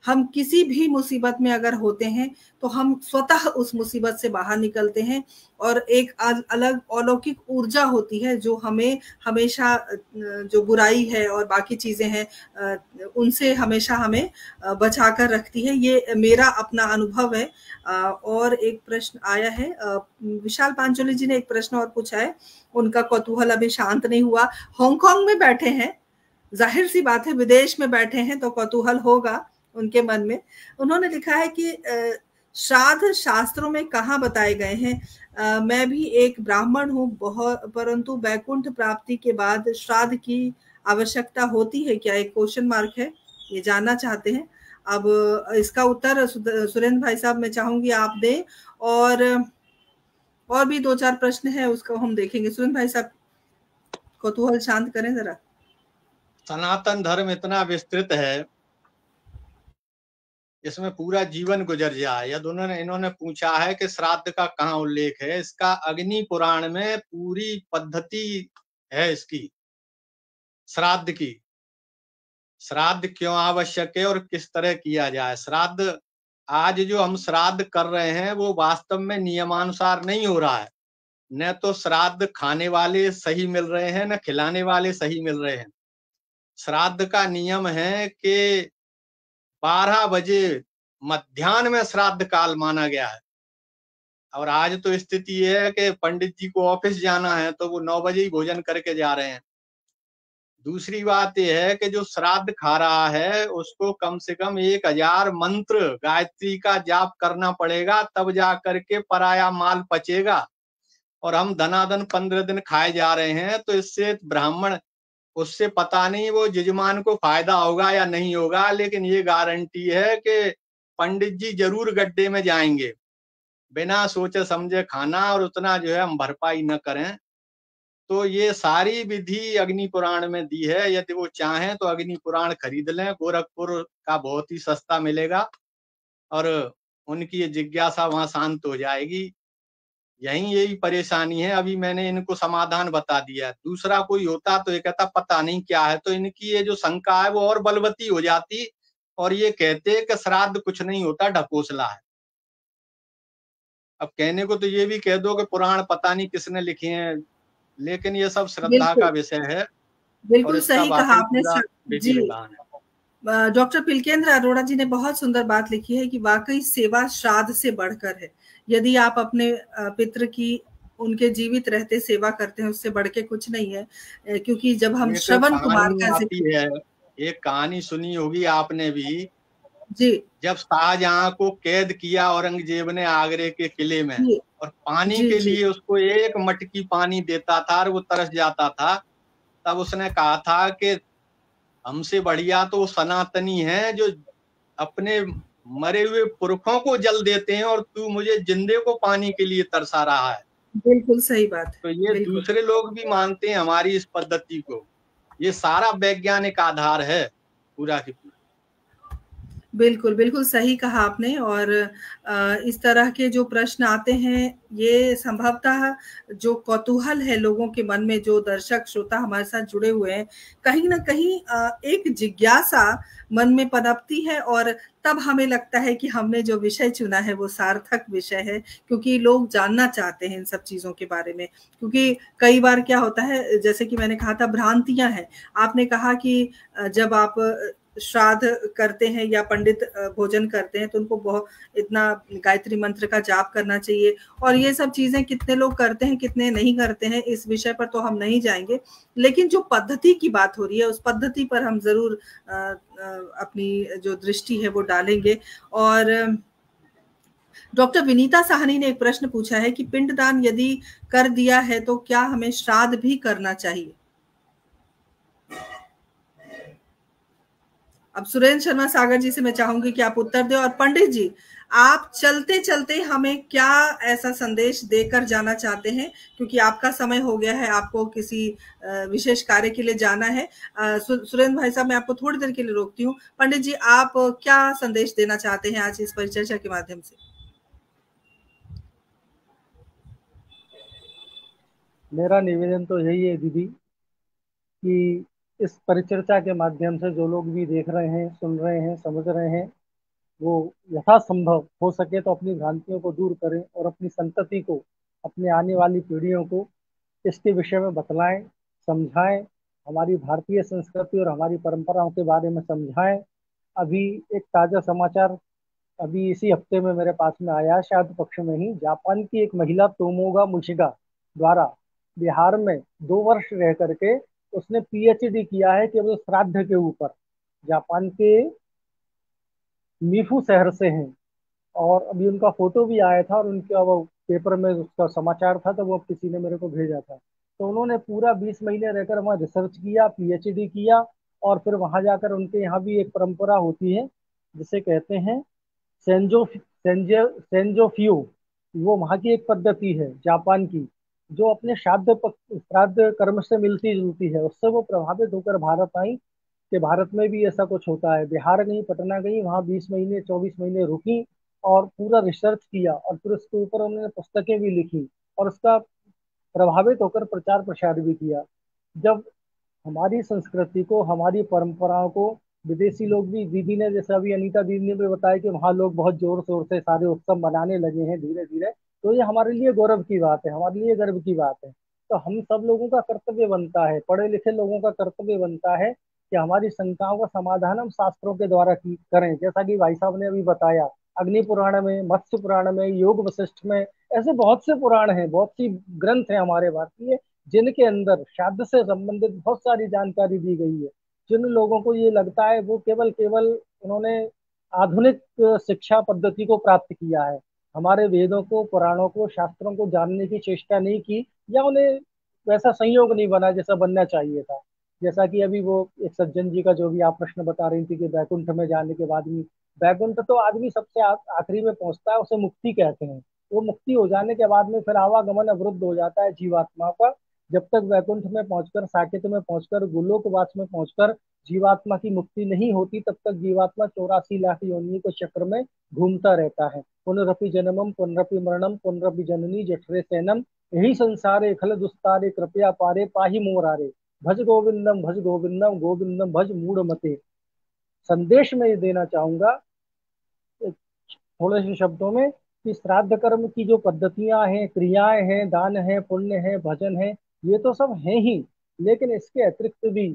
हम किसी भी मुसीबत में अगर होते हैं तो हम स्वतः उस मुसीबत से बाहर निकलते हैं, और एक अलग अलौकिक ऊर्जा होती है जो हमें हमेशा जो बुराई है और बाकी चीजें हैं उनसे हमेशा हमें बचा कर रखती है। ये मेरा अपना अनुभव है। और एक प्रश्न आया है, विशाल पांचोली जी ने एक प्रश्न और पूछा है, उनका कौतूहल अभी शांत नहीं हुआ। हांगकांग में बैठे हैं, जाहिर सी बात है विदेश में बैठे हैं तो कौतूहल होगा उनके मन में। उन्होंने लिखा है कि श्राद्ध शास्त्रों में कहाँ बताए गए हैं? मैं भी एक ब्राह्मण हूँ, बहुत, परंतु वैकुंठ प्राप्ति के बाद श्राद्ध की आवश्यकता होती है क्या? एक क्वेश्चन मार्क है, ये जानना चाहते हैं। अब इसका उत्तर सुरेंद्र भाई साहब मैं चाहूंगी आप दें, और भी 2-4 प्रश्न है उसको हम देखेंगे। सुरेंद्र भाई साहब कौतूहल शांत करें जरा। सनातन धर्म इतना विस्तृत है, इसमें पूरा जीवन गुजर जाए। या दोनों ने इन्होंने पूछा है कि श्राद्ध का कहाँ उल्लेख है। इसका अग्नि पुराण में पूरी पद्धति है इसकी, श्राद्ध की। श्राद्ध क्यों आवश्यक है और किस तरह किया जाए। श्राद्ध, आज जो हम श्राद्ध कर रहे हैं वो वास्तव में नियमानुसार नहीं हो रहा है। न तो श्राद्ध खाने वाले सही मिल रहे हैं, न खिलाने वाले सही मिल रहे हैं। श्राद्ध का नियम है कि 12 बजे मध्याह्न में श्राद्ध काल माना गया है। और आज तो स्थिति ये है कि पंडित जी को ऑफिस जाना है तो वो 9 बजे ही भोजन करके जा रहे हैं। दूसरी बात यह है कि जो श्राद्ध खा रहा है उसको कम से कम 1000 मंत्र गायत्री का जाप करना पड़ेगा, तब जा करके पराया माल पचेगा। और हम धनाधन 15 दिन खाए जा रहे हैं, तो इससे ब्राह्मण, उससे पता नहीं वो यजमान को फायदा होगा या नहीं होगा, लेकिन ये गारंटी है कि पंडित जी जरूर गड्ढे में जाएंगे। बिना सोचे समझे खाना, और उतना जो है हम भरपाई न करें। तो ये सारी विधि अग्नि पुराण में दी है। यदि वो चाहें तो अग्नि पुराण खरीद लें, गोरखपुर का बहुत ही सस्ता मिलेगा, और उनकी ये जिज्ञासा वहां शांत हो जाएगी। यही परेशानी है। अभी मैंने इनको समाधान बता दिया। दूसरा कोई होता तो ये कहता पता नहीं क्या है, तो इनकी ये जो शंका है वो और बलवती हो जाती, और ये कहते कि श्राद्ध कुछ नहीं होता, ढकोसला है। अब कहने को तो ये भी कह दो कि पुराण पता नहीं किसने लिखे हैं, लेकिन ये सब श्रद्धा का विषय है। और बिल्कुल इसका सही कहा वाकई आपने पूरा विधि जी। विधान है। डॉक्टर पिलकेंद्र अरोड़ा जी ने बहुत सुंदर बात लिखी है कि वाकई सेवा श्राद्ध से बढ़कर है। यदि आप अपने पितृ की उनके जीवित रहते सेवा करते हैं, उससे बढ़ के कुछ नहीं है। क्योंकि जब हम श्रवण कुमार का जिक्र है, एक कहानी सुनी होगी आपने भी जी, जब शाहजहां को कैद किया औरंगजेब ने आगरे के किले में, और पानी के लिए उसको एक मटकी पानी देता था और वो तरस जाता था, तब उसने कहा था कि हमसे बढ़िया तो सनातनी है जो अपने मरे हुए पुरखों को जल देते हैं, और तू मुझे जिंदे को पानी के लिए तरसा रहा है। बिल्कुल सही बात। तो ये दूसरे लोग भी मानते हैं हमारी इस पद्धति को। ये सारा वैज्ञानिक आधार है पूरा की पूरा। बिल्कुल, बिल्कुल सही कहा आपने। और इस तरह के जो प्रश्न आते हैं, ये संभवतः जो कौतूहल है लोगों के मन में, जो दर्शक श्रोता हमारे साथ जुड़े हुए हैं, कहीं न कहीं एक जिज्ञासा मन में पनपती है, और तब हमें लगता है कि हमने जो विषय चुना है वो सार्थक विषय है, क्योंकि लोग जानना चाहते हैं इन सब चीज़ों के बारे में। क्योंकि कई बार क्या होता है, जैसे कि मैंने कहा था, भ्रांतियाँ हैं। आपने कहा कि जब आप श्राद्ध करते हैं या पंडित भोजन करते हैं तो उनको बहुत इतना गायत्री मंत्र का जाप करना चाहिए, और ये सब चीजें कितने लोग करते हैं कितने नहीं करते हैं, इस विषय पर तो हम नहीं जाएंगे। लेकिन जो पद्धति की बात हो रही है, उस पद्धति पर हम जरूर अपनी जो दृष्टि है वो डालेंगे। और डॉक्टर विनीता साहनी ने एक प्रश्न पूछा है कि पिंडदान यदि कर दिया है तो क्या हमें श्राद्ध भी करना चाहिए? अब सुरेंद्र शर्मा सागर जी से मैं चाहूंगी कि आप उत्तर दें। और पंडित जी, आप चलते चलते हमें क्या ऐसा संदेश देकर जाना चाहते हैं, क्योंकि आपका समय हो गया है, आपको किसी विशेष कार्य के लिए जाना है। सुरेंद्र भाई साहब, मैं आपको थोड़ी देर के लिए रोकती हूँ। पंडित जी, आप क्या संदेश देना चाहते हैं आज इस परिचर्चा के माध्यम से? मेरा निवेदन तो यही है दीदी कि इस परिचर्चा के माध्यम से जो लोग भी देख रहे हैं, सुन रहे हैं, समझ रहे हैं, वो यथासंभव हो सके तो अपनी भ्रांतियों को दूर करें और अपनी संतति को, अपने आने वाली पीढ़ियों को इसके विषय में बतलाएं, समझाएं, हमारी भारतीय संस्कृति और हमारी परंपराओं के बारे में समझाएं। अभी एक ताजा समाचार अभी इसी हफ्ते में मेरे पास में आया, शायद पक्ष में ही, जापान की एक महिला तोमोगा मुशिगा द्वारा बिहार में 2 वर्ष रह करके उसने पीएचडी किया है केवल श्राद्ध के ऊपर। जापान के मीफू शहर से हैं और अभी उनका फोटो भी आया था और उनका वो पेपर में उसका समाचार था, तो वो किसी ने मेरे को भेजा था। तो उन्होंने पूरा 20 महीने रहकर वहाँ रिसर्च किया, पीएचडी किया और फिर वहां जाकर उनके यहाँ भी एक परंपरा होती है जिसे कहते हैं सेंजोफ्यू। वो वहाँ की एक पद्धति है जापान की, जो अपने श्राद्ध कर्म से मिलती जुलती है। उससे वो प्रभावित होकर भारत आई कि भारत में भी ऐसा कुछ होता है। बिहार गई, पटना गई, वहाँ 20 महीने 24 महीने रुकी और पूरा रिसर्च किया और फिर उसके ऊपर उन्होंने पुस्तकें भी लिखी और उसका प्रभावित होकर प्रचार प्रसार भी किया। जब हमारी संस्कृति को, हमारी परंपराओं को विदेशी लोग भी, दीदी ने जैसा अभी अनीता दीदी ने भी बताया कि वहाँ लोग बहुत जोर शोर से सारे उत्सव मनाने लगे हैं धीरे धीरे, तो ये हमारे लिए गौरव की बात है, हमारे लिए गर्व की बात है। तो हम सब लोगों का कर्तव्य बनता है, पढ़े लिखे लोगों का कर्तव्य बनता है कि हमारी शंकाओं का समाधान हम शास्त्रों के द्वारा करें। जैसा कि भाई साहब ने अभी बताया, अग्नि पुराण में, मत्स्य पुराण में, योग वशिष्ठ में, ऐसे बहुत से पुराण हैं, बहुत सी ग्रंथ हैं हमारे भारतीय, जिनके अंदर श्राद्ध से संबंधित बहुत सारी जानकारी दी गई है। जिन लोगों को ये लगता है वो केवल केवल उन्होंने आधुनिक शिक्षा पद्धति को प्राप्त किया है, हमारे वेदों को, पुराणों को, शास्त्रों को जानने की चेष्टा नहीं की, या उन्हें वैसा संयोग नहीं बना जैसा बनना चाहिए था। जैसा कि अभी वो एक सज्जन जी का जो भी आप प्रश्न बता रही थी कि बैकुंठ में जाने के बाद भी, बैकुंठ तो आदमी सबसे आखिरी में पहुंचता है, उसे मुक्ति कहते हैं। वो मुक्ति हो जाने के बाद में फिर आवागमन अवरुद्ध हो जाता है जीवात्मा का। जब तक वैकुंठ में पहुंचकर, साकेत में पहुंचकर, गोलोकवास में पहुंचकर जीवात्मा की मुक्ति नहीं होती, तब तक जीवात्मा 84 लाख योनियों के चक्र में घूमता रहता है। पुनरपि जन्मम पुनरपि मरणम पुनरपि जननी जठरे सैनम, यही संसारे खल दुस्तारे कृपया पारे पाही मोरारे, भज गोविंदम गोविंदम भज मूढ़ मते। संदेश में ये देना चाहूंगा थोड़े से शब्दों में कि श्राद्ध कर्म की जो पद्धतियां हैं, क्रियाएं हैं, दान है, पुण्य है, भजन है, ये तो सब है ही, लेकिन इसके अतिरिक्त भी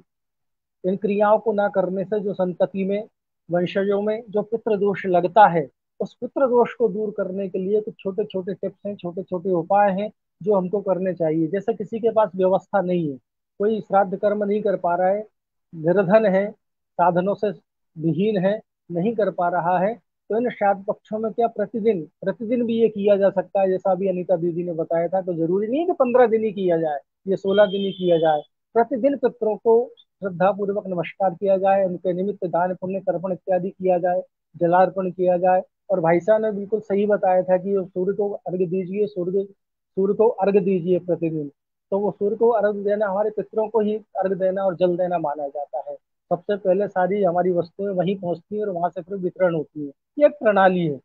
इन क्रियाओं को ना करने से जो संतति में, वंशजों में जो पितृ दोष लगता है, उस पितृ दोष को दूर करने के लिए कुछ छोटे छोटे टिप्स हैं, छोटे छोटे उपाय हैं जो हमको करने चाहिए। जैसे किसी के पास व्यवस्था नहीं है, कोई श्राद्ध कर्म नहीं कर पा रहा है, निर्धन है, साधनों से विहीन है, नहीं कर पा रहा है, तो इन श्राद्ध पक्षों में क्या प्रतिदिन प्रतिदिन भी ये किया जा सकता है। जैसा अभी अनीता दीदी ने बताया था, तो जरूरी नहीं है कि 15 दिन ही किया जाए, ये 16 दिन ही किया जाए। प्रतिदिन पितरों को श्रद्धा पूर्वक नमस्कार किया जाए, उनके निमित्त दान पुण्य तर्पण इत्यादि किया जाए, जलार्पण किया जाए। और भाई साहब ने बिल्कुल सही बताया था कि सूर्य को अर्घ्य दीजिए, सूर्य को अर्घ्य दीजिए प्रतिदिन। तो वो सूर्य को अर्घ्य देना, हमारे पितरों को ही अर्घ्य देना और जल देना माना जाता है। सबसे पहले सारी हमारी वस्तुएं वहीं पहुंचती है और वहां से फिर वितरण होती है। ये एक प्रणाली है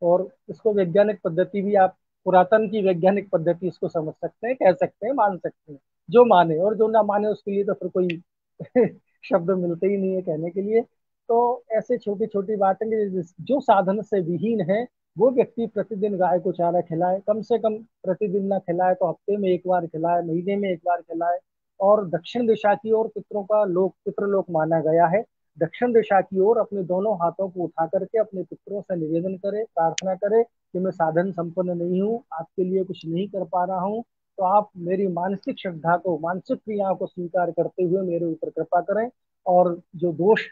और इसको वैज्ञानिक पद्धति भी, आप पुरातन की वैज्ञानिक पद्धति इसको समझ सकते हैं, कह सकते हैं, मान सकते हैं। जो माने, और जो ना माने उसके लिए तो फिर कोई शब्द मिलते ही नहीं है कहने के लिए। तो ऐसे छोटी छोटी बातें, जो साधन से विहीन है वो व्यक्ति प्रतिदिन गाय को चारा खिलाए, कम से कम प्रतिदिन ना खिलाए तो हफ्ते में एक बार खिलाए, महीने में एक बार खिलाए। और दक्षिण दिशा की ओर पितरों का लोक, पितृलोक माना गया है। दक्षिण दिशा की ओर अपने दोनों हाथों को उठा करके अपने पितरों से निवेदन करे, प्रार्थना करे कि मैं साधन संपन्न नहीं हूँ, आपके लिए कुछ नहीं कर पा रहा हूँ, तो आप मेरी मानसिक श्रद्धा को, मानसिक क्रियाओं को स्वीकार करते हुए मेरे ऊपर कृपा करें और जो दोष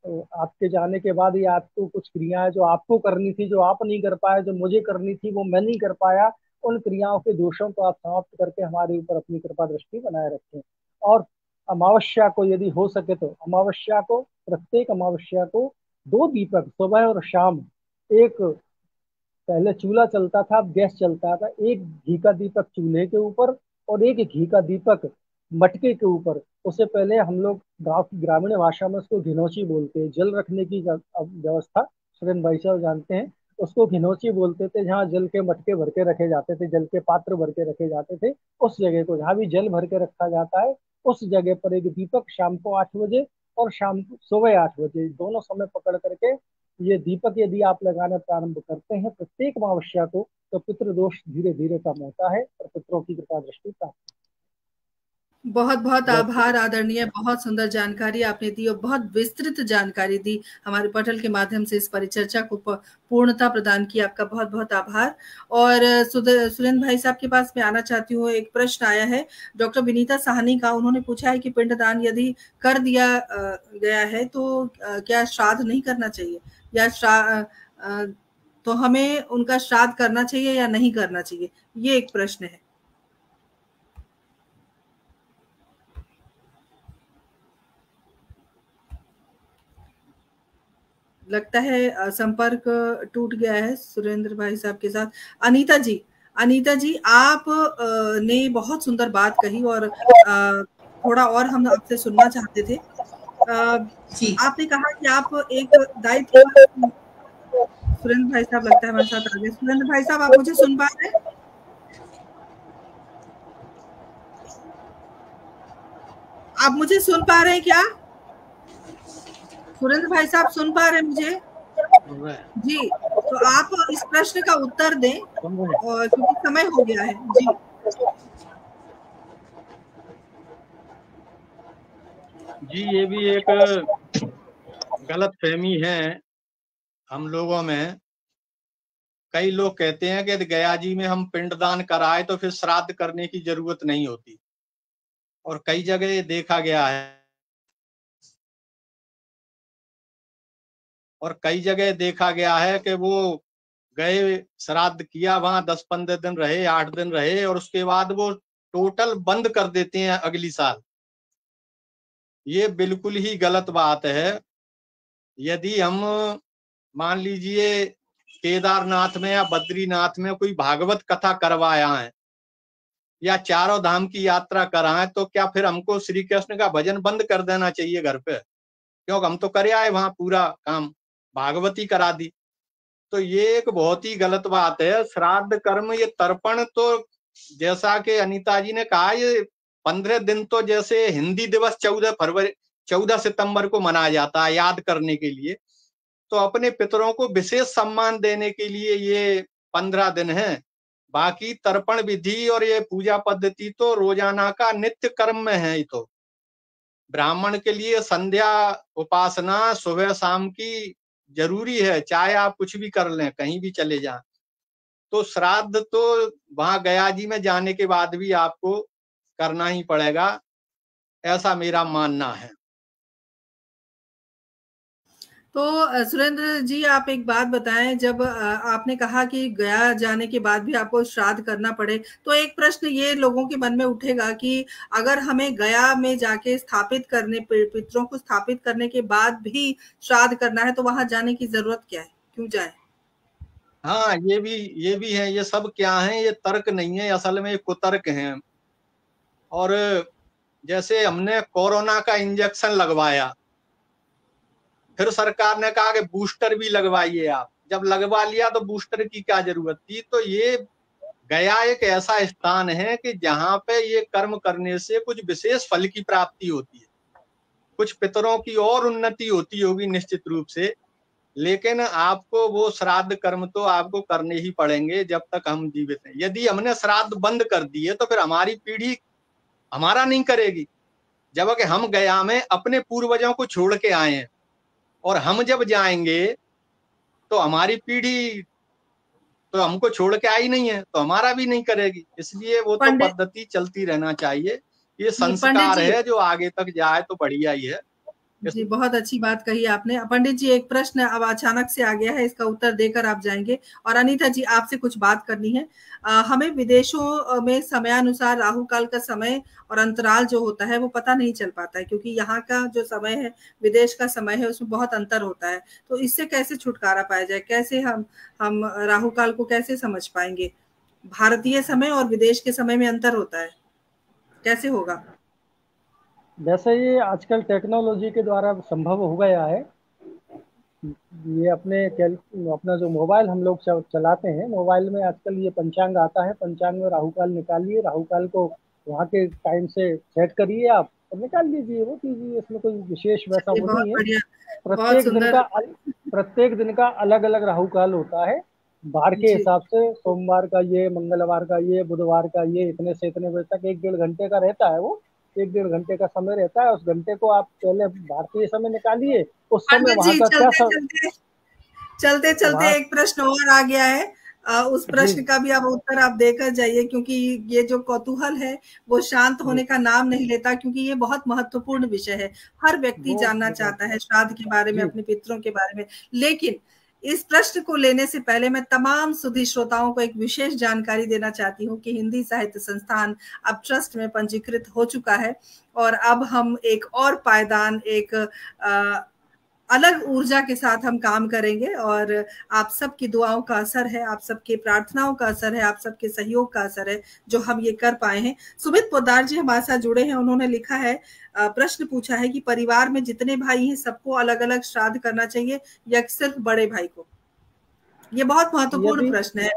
आपके जाने के बाद ये आपको कुछ क्रियाएं जो आपको करनी थी, जो आप नहीं कर पाए, जो मुझे करनी थी वो मैं नहीं कर पाया, उन क्रियाओं के दोषों को आप समाप्त करके हमारे ऊपर अपनी कृपा दृष्टि बनाए रखें। और अमावस्या को यदि हो सके तो अमावस्या को, प्रत्येक अमावस्या को 2 दीपक सुबह और शाम, एक पहले चूल्हा चलता था, अब गैस चलता था, एक घी का दीपक चूल्हे के ऊपर और एक घी का दीपक मटके के ऊपर। उससे पहले हम लोग गांव की ग्रामीण भाषा में उसको घिनौची बोलते हैं, जल रखने की व्यवस्था, सुरेंद्र भाई साहब जानते हैं, उसको घिनौची बोलते थे। जहाँ जल के मटके भर के रखे जाते थे, जल के पात्र भर के रखे जाते थे, उस जगह को जहाँ भी जल भर के रखा जाता है उस जगह पर एक दीपक शाम को 8 बजे और शाम को सुबह 8 बजे, दोनों समय पकड़ करके ये दीपक यदि आप लगाना प्रारंभ करते हैं प्रत्येक अमावस्या को, तो पितृ दोष धीरे धीरे कम होता है और पितरों की कृपा दृष्टि प्राप्त। बहुत बहुत आभार आदरणीय, बहुत सुंदर जानकारी आपने दी और बहुत विस्तृत जानकारी दी हमारे पटल के माध्यम से, इस परिचर्चा को पूर्णता प्रदान की। आपका बहुत बहुत आभार। और सुरेंद्र भाई साहब के पास मैं आना चाहती हूँ। एक प्रश्न आया है डॉक्टर विनीता साहनी का, उन्होंने पूछा है कि पिंडदान यदि कर दिया गया है तो क्या श्राद्ध नहीं करना चाहिए, या तो हमें उनका श्राद्ध करना चाहिए या नहीं करना चाहिए, ये एक प्रश्न है। लगता है संपर्क टूट गया है सुरेंद्र भाई साहब के साथ। अनीता जी आप ने बहुत सुंदर बात कही और थोड़ा और हम आपसे सुनना चाहते थे। आपने कहा कि आप एक दायित्व, सुरेंद्र भाई साहब लगता है हमारे साथ आ गए। सुरेंद्र भाई साहब, आप मुझे सुन पा रहे हैं? आप मुझे सुन पा रहे हैं क्या? सुरेंद्र भाई साहब सुन पा रहे हैं मुझे? जी, तो आप इस प्रश्न का उत्तर दें और क्योंकि समय हो गया है। जी, ये भी एक गलतफहमी है हम लोगों में। कई लोग कहते हैं कि गया जी में हम पिंडदान कराए तो फिर श्राद्ध करने की जरूरत नहीं होती, और कई जगह देखा गया है कि वो गए, श्राद्ध किया, वहां 10-15 दिन रहे, 8 दिन रहे, और उसके बाद वो टोटल बंद कर देते हैं अगली साल। ये बिल्कुल ही गलत बात है। यदि हम मान लीजिए केदारनाथ में या बद्रीनाथ में कोई भागवत कथा करवाया है या चारों धाम की यात्रा कराएं, तो क्या फिर हमको श्री कृष्ण का भजन बंद कर देना चाहिए घर पे? क्योंकि हम तो कर आए वहां, पूरा काम भागवती करा दी। तो ये एक बहुत ही गलत बात है। श्राद्ध कर्म, ये तर्पण, तो जैसा कि अनीता जी ने कहा, ये 15 दिन तो जैसे हिंदी दिवस 14 सितंबर को मनाया जाता है याद करने के लिए, तो अपने पितरों को विशेष सम्मान देने के लिए ये 15 दिन है। बाकी तर्पण विधि और ये पूजा पद्धति तो रोजाना का नित्य कर्म में है। ये तो ब्राह्मण के लिए संध्या उपासना सुबह शाम की जरूरी है, चाहे आप कुछ भी कर लें, कहीं भी चले जाएं। तो श्राद्ध तो वहां गया जी में जाने के बाद भी आपको करना ही पड़ेगा, ऐसा मेरा मानना है। तो सुरेंद्र जी, आप एक बात बताएं, जब आपने कहा कि गया जाने के बाद भी आपको श्राद्ध करना पड़े, तो एक प्रश्न ये लोगों के मन में उठेगा कि अगर हमें गया में जाके स्थापित करने, पितरों को स्थापित करने के बाद भी श्राद्ध करना है, तो वहां जाने की जरूरत क्या है, क्यों जाए? हाँ, ये भी है। ये सब क्या है, ये तर्क नहीं है, असल में कुतर्क हैं। और जैसे हमने कोरोना का इंजेक्शन लगवाया, फिर सरकार ने कहा कि बूस्टर भी लगवाइए आप। जब लगवा लिया तो बूस्टर की क्या जरूरत थी? तो ये गया एक ऐसा स्थान है कि जहाँ पे ये कर्म करने से कुछ विशेष फल की प्राप्ति होती है, कुछ पितरों की और उन्नति होती होगी निश्चित रूप से, लेकिन आपको वो श्राद्ध कर्म तो आपको करने ही पड़ेंगे जब तक हम जीवित हैं। यदि हमने श्राद्ध बंद कर दिए तो फिर हमारी पीढ़ी हमारा नहीं करेगी। जबकि हम गया में अपने पूर्वजों को छोड़ के आए हैं, और हम जब जाएंगे तो हमारी पीढ़ी तो हमको छोड़ के आई नहीं है, तो हमारा भी नहीं करेगी। इसलिए वो तो पद्धति चलती रहना चाहिए। ये संस्कार है जो आगे तक जाए तो बढ़िया ही है। जी, बहुत अच्छी बात कही आपने। पंडित जी, एक प्रश्न अब अचानक से आ गया है, इसका उत्तर देकर आप जाएंगे। और अनीता जी, आपसे कुछ बात करनी है। हमें विदेशों में समयानुसार राहु काल का समय और अंतराल जो होता है वो पता नहीं चल पाता है, क्योंकि यहाँ का जो समय है, विदेश का समय है, उसमें बहुत अंतर होता है। तो इससे कैसे छुटकारा पाया जाए? कैसे हम राहु काल को कैसे समझ पाएंगे? भारतीय समय और विदेश के समय में अंतर होता है, कैसे होगा? वैसे ये आजकल टेक्नोलॉजी के द्वारा संभव हो गया है। ये अपना जो मोबाइल हम लोग चलाते हैं, मोबाइल में आजकल ये पंचांग आता है। पंचांग में राहु काल निकालिए, राहु काल को वहाँ के टाइम से सेट करिए आप और निकाल लीजिए, वो कीजिए। इसमें कोई विशेष वैसा वो बहुत नहीं है। बढ़िया, बहुत प्रत्येक सुंदर। दिन का अलग अलग राहु काल होता है। बार के जी, हिसाब से सोमवार का ये, मंगलवार का ये, बुधवार का ये, इतने से इतने बजे तक 1-1.5 घंटे का रहता है। वो 1-1.5 घंटे का समय रहता है। उस घंटे को आप पहले भारतीय समय निकालिए, उस समय पंडित वहाँ जी, का क्या चलते चलते चलते चलते वहाँ एक प्रश्न और आ गया है। उस जी प्रश्न का भी आप उत्तर आप देकर जाइए, क्योंकि ये जो कौतूहल है वो शांत जी होने का नाम नहीं लेता, क्योंकि ये बहुत महत्वपूर्ण विषय है। हर व्यक्ति जानना वो चाहता है श्राद्ध के बारे में, जी अपने पितरों के बारे में। लेकिन इस प्रश्न को लेने से पहले मैं तमाम सुधी श्रोताओं को एक विशेष जानकारी देना चाहती हूँ कि हिंदी साहित्य संस्थान अब ट्रस्ट में पंजीकृत हो चुका है, और अब हम एक और पायदान, एक अलग ऊर्जा के साथ हम काम करेंगे। और आप सबकी दुआओं का असर है, आप सबके प्रार्थनाओं का असर है, आप सबके सहयोग का असर है जो हम ये कर पाए हैं। सुमित पोद्दार जी हमारे साथ जुड़े हैं। उन्होंने लिखा है, प्रश्न पूछा है कि परिवार में जितने भाई हैं सबको अलग अलग श्राद्ध करना चाहिए या सिर्फ बड़े भाई को? ये बहुत महत्वपूर्ण यदि प्रश्न है।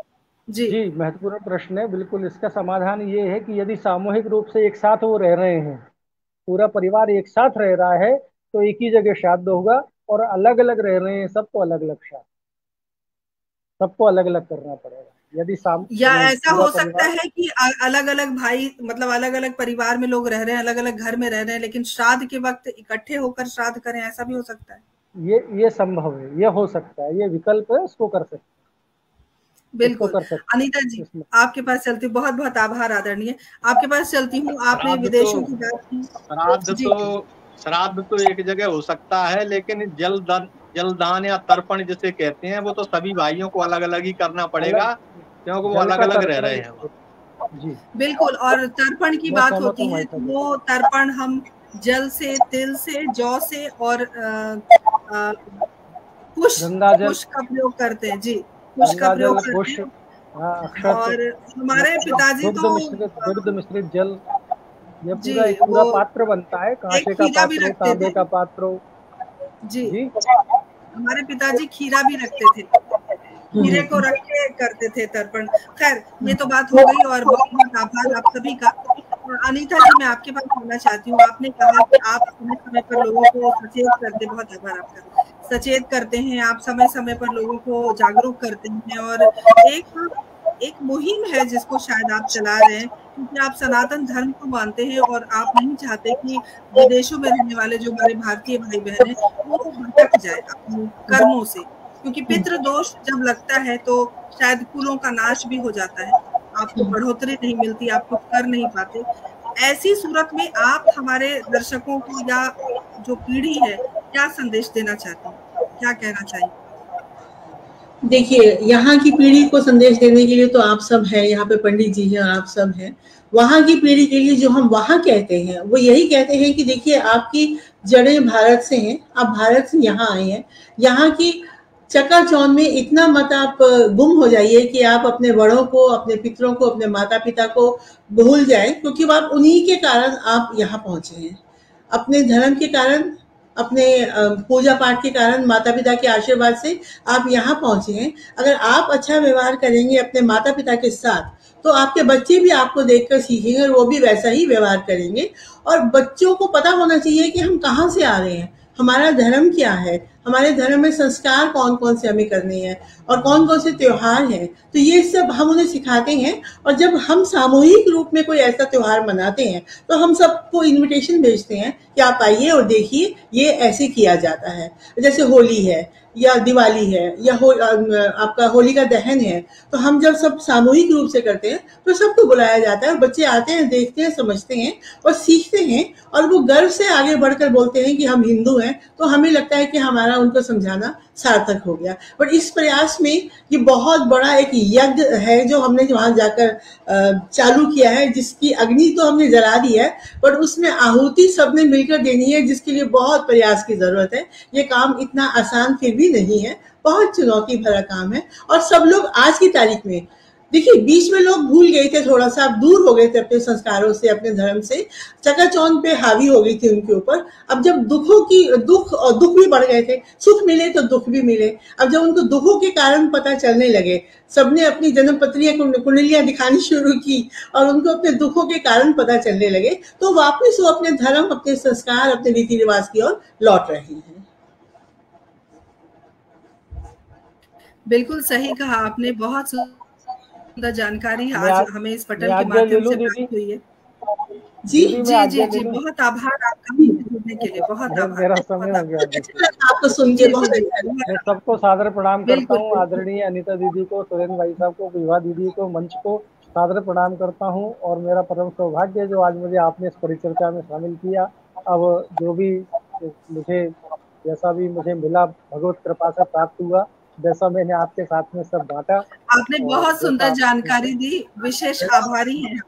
जी, जी महत्वपूर्ण प्रश्न है। बिल्कुल, इसका समाधान ये है कि यदि सामूहिक रूप से एक साथ वो रह रहे हैं, पूरा परिवार एक साथ रह रहा है, तो एक ही जगह श्राद्ध होगा। और अलग अलग रह रहे हैं सबको अलग अलग श्राद्ध, सबको अलग अलग करना पड़ेगा। यदि या ऐसा पूरा हो सकता परिवार, है कि अलग अलग भाई, मतलब अलग अलग परिवार में लोग रह रहे हैं, अलग अलग घर में रह रहे हैं, लेकिन श्राद्ध के वक्त इकट्ठे होकर श्राद्ध करें, ऐसा भी हो सकता है? ये संभव है, ये हो सकता है, ये विकल्प है, उसको कर सकते इसको बिल्कुल। कर सकते अनीता जी, इसमें। आपके पास चलती हूँ। बहुत बहुत आभार आदरणीय। आपके पास चलती हूँ। आपने श्राद्ध तो विदेशों की बात की। श्राद्ध जी, तो श्राद्ध तो एक जगह हो सकता है, लेकिन जलदान या तर्पण जिसे कहते हैं वो तो सभी भाइयों को अलग अलग ही करना पड़ेगा, अलग क्योंकि वो जल अलग का अलग रह तर्पण, रहे हैं। जी बिल्कुल। और तर्पण की मैं बात सहमत होती हूँ है माइका तो जी। वो तर्पण हम जल से, तिल से, जौ से और अ, कुश गंगा जल, कुश का प्रयोग करते हैं। जी, कुश का गंगा प्रयोग जल, करते कुश, हैं। अक्षत, और हमारे पिताजी तो दुग्ध मिश्रित जल, ये जी, पूरा एक पूरा वो पात्र बनता है। एक कांसे का खीरा भी पात्र हो, रखते तांबे थे। का पात्र हो। जी, जी हमारे पिताजी खीरा भी रखते थे, खीरे को रख के करते थे तर्पण। खैर, ये तो बात हो गई, और बहुत बहुत आभार आप सभी का। अनीता जी, मैं आपके पास आना चाहती हूँ। आपने कहा कि आप समय समय पर लोगों को सचेत करते, बहुत आभार आपका, सचेत करते हैं आप, समय समय पर लोगों को जागरूक करते हैं। और एक एक मुहिम है जिसको शायद आप चला रहे हैं, क्योंकि आप सनातन धर्म को मानते हैं और आप नहीं चाहते कि विदेशों में रहने वाले जो हमारे भारतीय भाई बहन हैं वो भटक जाए अपने कर्मों से, क्योंकि पितृ दोष जब लगता है तो शायद कुलों का नाश भी हो जाता है, आपको बढ़ोतरी नहीं मिलती, आप कुछ कर नहीं पाते। ऐसी सूरत में आप हमारे दर्शकों को या जो पीढ़ी है, क्या संदेश देना चाहते हैं, क्या कहना चाहिए? देखिए, यहाँ की पीढ़ी को संदेश देने के लिए तो आप सब हैं, यहाँ पे पंडित जी हैं और आप सब हैं। वहाँ की पीढ़ी के लिए जो हम वहाँ कहते हैं वो यही कहते हैं कि देखिए, आपकी जड़ें भारत से हैं, आप भारत से यहाँ आए हैं। यहाँ की चकाचौंध में इतना मत आप गुम हो जाइए कि आप अपने बड़ों को, अपने पितरों को, अपने माता पिता को भूल जाएं, क्योंकि वो आप उन्हीं के कारण आप यहाँ पहुंचे हैं। अपने धर्म के कारण, अपने पूजा पाठ के कारण, माता पिता के आशीर्वाद से आप यहाँ पहुंचे हैं। अगर आप अच्छा व्यवहार करेंगे अपने माता पिता के साथ, तो आपके बच्चे भी आपको देखकर सीखेंगे और वो भी वैसा ही व्यवहार करेंगे। और बच्चों को पता होना चाहिए कि हम कहाँ से आ रहे हैं, हमारा धर्म क्या है, हमारे धर्म में संस्कार कौन कौन से हमें करने हैं और कौन कौन से त्योहार हैं, तो ये सब हम उन्हें सिखाते हैं। और जब हम सामूहिक रूप में कोई ऐसा त्योहार मनाते हैं तो हम सबको इनविटेशन भेजते हैं कि आप आइए और देखिए ये ऐसे किया जाता है। जैसे होली है या दिवाली है या आपका होली का दहन है, तो हम जब सब सामूहिक रूप से करते हैं तो सबको बुलाया जाता है और बच्चे आते हैं, देखते हैं, समझते हैं और सीखते हैं और वो गर्व से आगे बढ़कर बोलते हैं कि हम हिंदू हैं। तो हमें लगता है कि हमारा उनको समझाना सार्थक हो गया। पर इस प्रयास में ये बहुत बड़ा एक यज्ञ है जो हमने वहां जाकर चालू किया है, जिसकी अग्नि तो हमने जला दी है, पर उसमें आहुति सबने मिलकर देनी है, जिसके लिए बहुत प्रयास की जरूरत है। ये काम इतना आसान फिर भी नहीं है, बहुत चुनौती भरा काम है। और सब लोग आज की तारीख में देखिए, बीच में लोग भूल गए थे, थोड़ा सा दूर हो गए थे अपने संस्कारों से, अपने धर्म से, चकाचौंध पे हावी हो गई थी उनके ऊपर। अब जब दुख भी बढ़ गए थे, सुख मिले तो दुख भी मिले। अब जब उनको दुखों के कारण पता चलने लगे, सबने अपनी जन्म पत्रियां कुंडलियां दिखानी शुरू की और उनको अपने दुखों के कारण पता चलने लगे, तो वापस वो अपने धर्म, अपने संस्कार, अपने रीति रिवाज की ओर लौट रहे हैं। बिल्कुल सही कहा आपने, बहुत सुंदर जानकारी आज हमें इस पटल के माध्यम से प्राप्त हुई है। जी जी जी जी, बहुत आभार आपका जुड़ने के लिए, बहुत आभार। मेरा समय हो गया आपको सुन के बहुत मैं सबको सादर प्रणाम करता हूँ। आदरणीय अनीता दीदी को, सुरेंद्र भाई साहब को, विभा दीदी को, मंच को सादर प्रणाम करता हूँ। और मेरा परम सौभाग्य जो आज मुझे आपने इस परिचर्चा में शामिल किया। अब जो भी मुझे जैसा भी मुझे मिला भगवत कृपा से प्राप्त हुआ, जैसा मैंने आपके साथ में सब बांटा। आपने बहुत सुंदर जानकारी दी, विशेष आभारी हैं,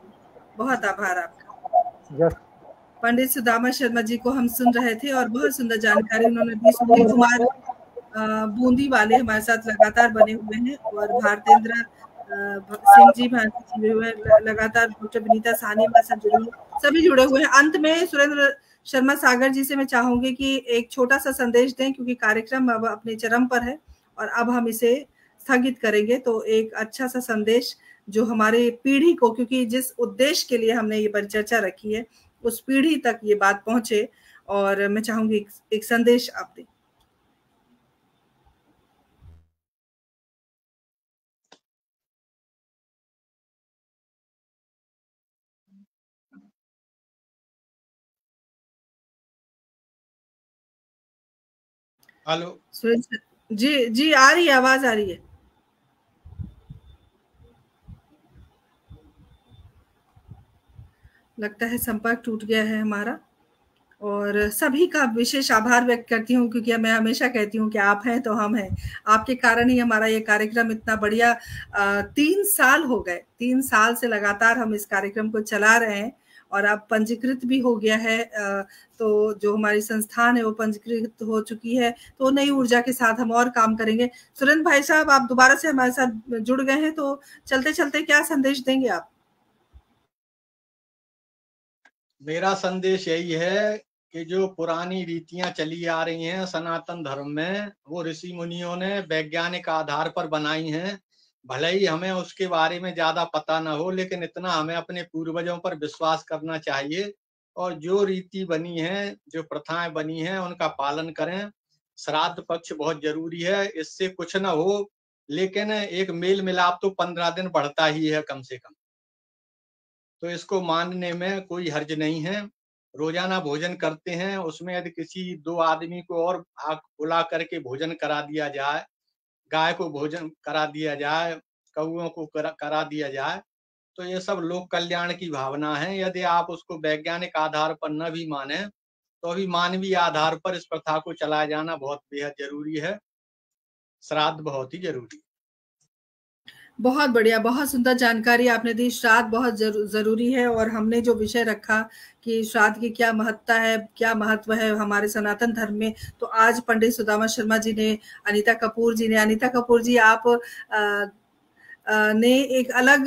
बहुत आभार आपका। पंडित सुदामा शर्मा जी को हम सुन रहे थे और बहुत सुंदर जानकारी उन्होंने दी। सुनील कुमार बूंदी वाले हमारे साथ लगातार बने हुए हैं और भारतेंद्र सिंह जी जुड़े हुए, लगातार डॉक्टर विनीता साहनी हमारे साथ जुड़े हुए, सभी जुड़े हुए हैं। अंत में सुरेंद्र शर्मा सागर जी से मैं चाहूंगी कि एक छोटा सा संदेश दें, क्योंकि कार्यक्रम अब अपने चरम पर है और अब हम इसे स्थगित करेंगे। तो एक अच्छा सा संदेश जो हमारे पीढ़ी को, क्योंकि जिस उद्देश्य के लिए हमने ये परिचर्चा रखी है उस पीढ़ी तक ये बात पहुंचे, और मैं चाहूंगी एक संदेश आप दें। हेलो जी जी, आ रही है, आवाज आ रही है। लगता है संपर्क टूट गया है हमारा। और सभी का विशेष आभार व्यक्त करती हूँ, क्योंकि मैं हमेशा कहती हूँ कि आप हैं तो हम हैं। आपके कारण ही हमारा ये कार्यक्रम इतना बढ़िया 3 साल हो गए, 3 साल से लगातार हम इस कार्यक्रम को चला रहे हैं और अब पंजीकृत भी हो गया है। तो जो हमारी संस्थान है वो पंजीकृत हो चुकी है, तो नई ऊर्जा के साथ हम और काम करेंगे। सुरेंद्र भाई साहब, आप दोबारा से हमारे साथ जुड़ गए हैं, तो चलते चलते क्या संदेश देंगे आप? मेरा संदेश यही है कि जो पुरानी रीतियां चली आ रही हैं सनातन धर्म में, वो ऋषि मुनियों ने वैज्ञानिक आधार पर बनाई हैं। भले ही हमें उसके बारे में ज्यादा पता न हो, लेकिन इतना हमें अपने पूर्वजों पर विश्वास करना चाहिए और जो रीति बनी है, जो प्रथाएं बनी हैं, उनका पालन करें। श्राद्ध पक्ष बहुत जरूरी है, इससे कुछ न हो, लेकिन एक मेल मिलाप तो 15 दिन बढ़ता ही है कम से कम, तो इसको मानने में कोई हर्ज नहीं है। रोजाना भोजन करते हैं, उसमें यदि किसी 2 आदमी को और बुला करके भोजन करा दिया जाए, गाय को भोजन करा दिया जाए, कौओं को करा दिया जाए, तो ये सब लोक कल्याण की भावना है। यदि आप उसको वैज्ञानिक आधार पर न भी माने, तो भी मानवीय आधार पर इस प्रथा को चलाया जाना बहुत बेहद जरूरी है। श्राद्ध बहुत ही जरूरी है। बहुत बढ़िया, बहुत सुंदर जानकारी आपने दी। श्राद्ध बहुत जरूरी है और हमने जो विषय रखा कि श्राद्ध की क्या महत्ता है, क्या महत्व है हमारे सनातन धर्म में, तो आज पंडित सुदामा शर्मा जी ने, अनीता कपूर जी ने, अनीता कपूर जी आप ने एक अलग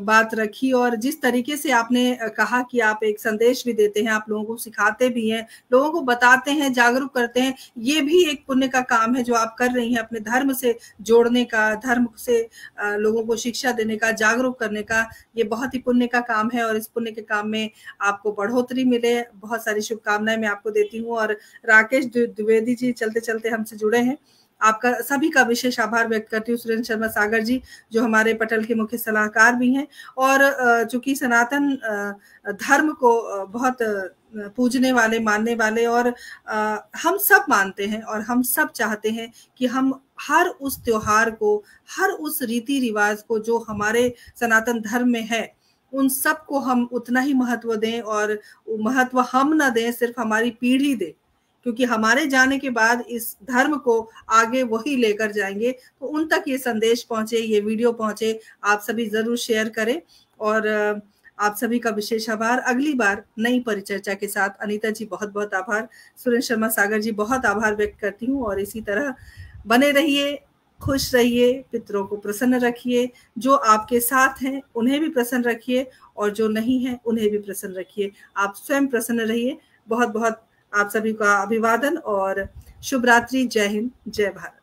बात रखी, और जिस तरीके से आपने कहा कि आप एक संदेश भी देते हैं, आप लोगों को सिखाते भी हैं, लोगों को बताते हैं, जागरूक करते हैं, ये भी एक पुण्य का काम है जो आप कर रही हैं, अपने धर्म से जोड़ने का, धर्म से लोगों को शिक्षा देने का, जागरूक करने का। ये बहुत ही पुण्य का काम है और इस पुण्य के काम में आपको बढ़ोतरी मिले, बहुत सारी शुभकामनाएं मैं आपको देती हूँ। और राकेश द्विवेदी जी चलते चलते हमसे जुड़े हैं, आपका सभी का विशेष आभार व्यक्त करती हूँ। सुरेंद्र शर्मा सागर जी जो हमारे पटल के मुख्य सलाहकार भी हैं, और चूंकि सनातन धर्म को बहुत पूजने वाले, मानने वाले, और हम सब मानते हैं और हम सब चाहते हैं कि हम हर उस त्योहार को, हर उस रीति रिवाज को जो हमारे सनातन धर्म में है, उन सब को हम उतना ही महत्व दें, और महत्व हम न दें, सिर्फ हमारी पीढ़ी दे, क्योंकि हमारे जाने के बाद इस धर्म को आगे वही लेकर जाएंगे। तो उन तक ये संदेश पहुंचे, ये वीडियो पहुंचे, आप सभी जरूर शेयर करें। और आप सभी का विशेष आभार। अगली बार नई परिचर्चा के साथ। अनीता जी बहुत बहुत आभार। सुरेंद्र शर्मा सागर जी बहुत आभार व्यक्त करती हूँ। और इसी तरह बने रहिए, खुश रहिए, पितरों को प्रसन्न रखिए, जो आपके साथ हैं उन्हें भी प्रसन्न रखिए, और जो नहीं है उन्हें भी प्रसन्न रखिए। आप स्वयं प्रसन्न रहिए। बहुत बहुत आप सभी का अभिवादन और शुभ रात्रि। जय हिंद, जय भारत।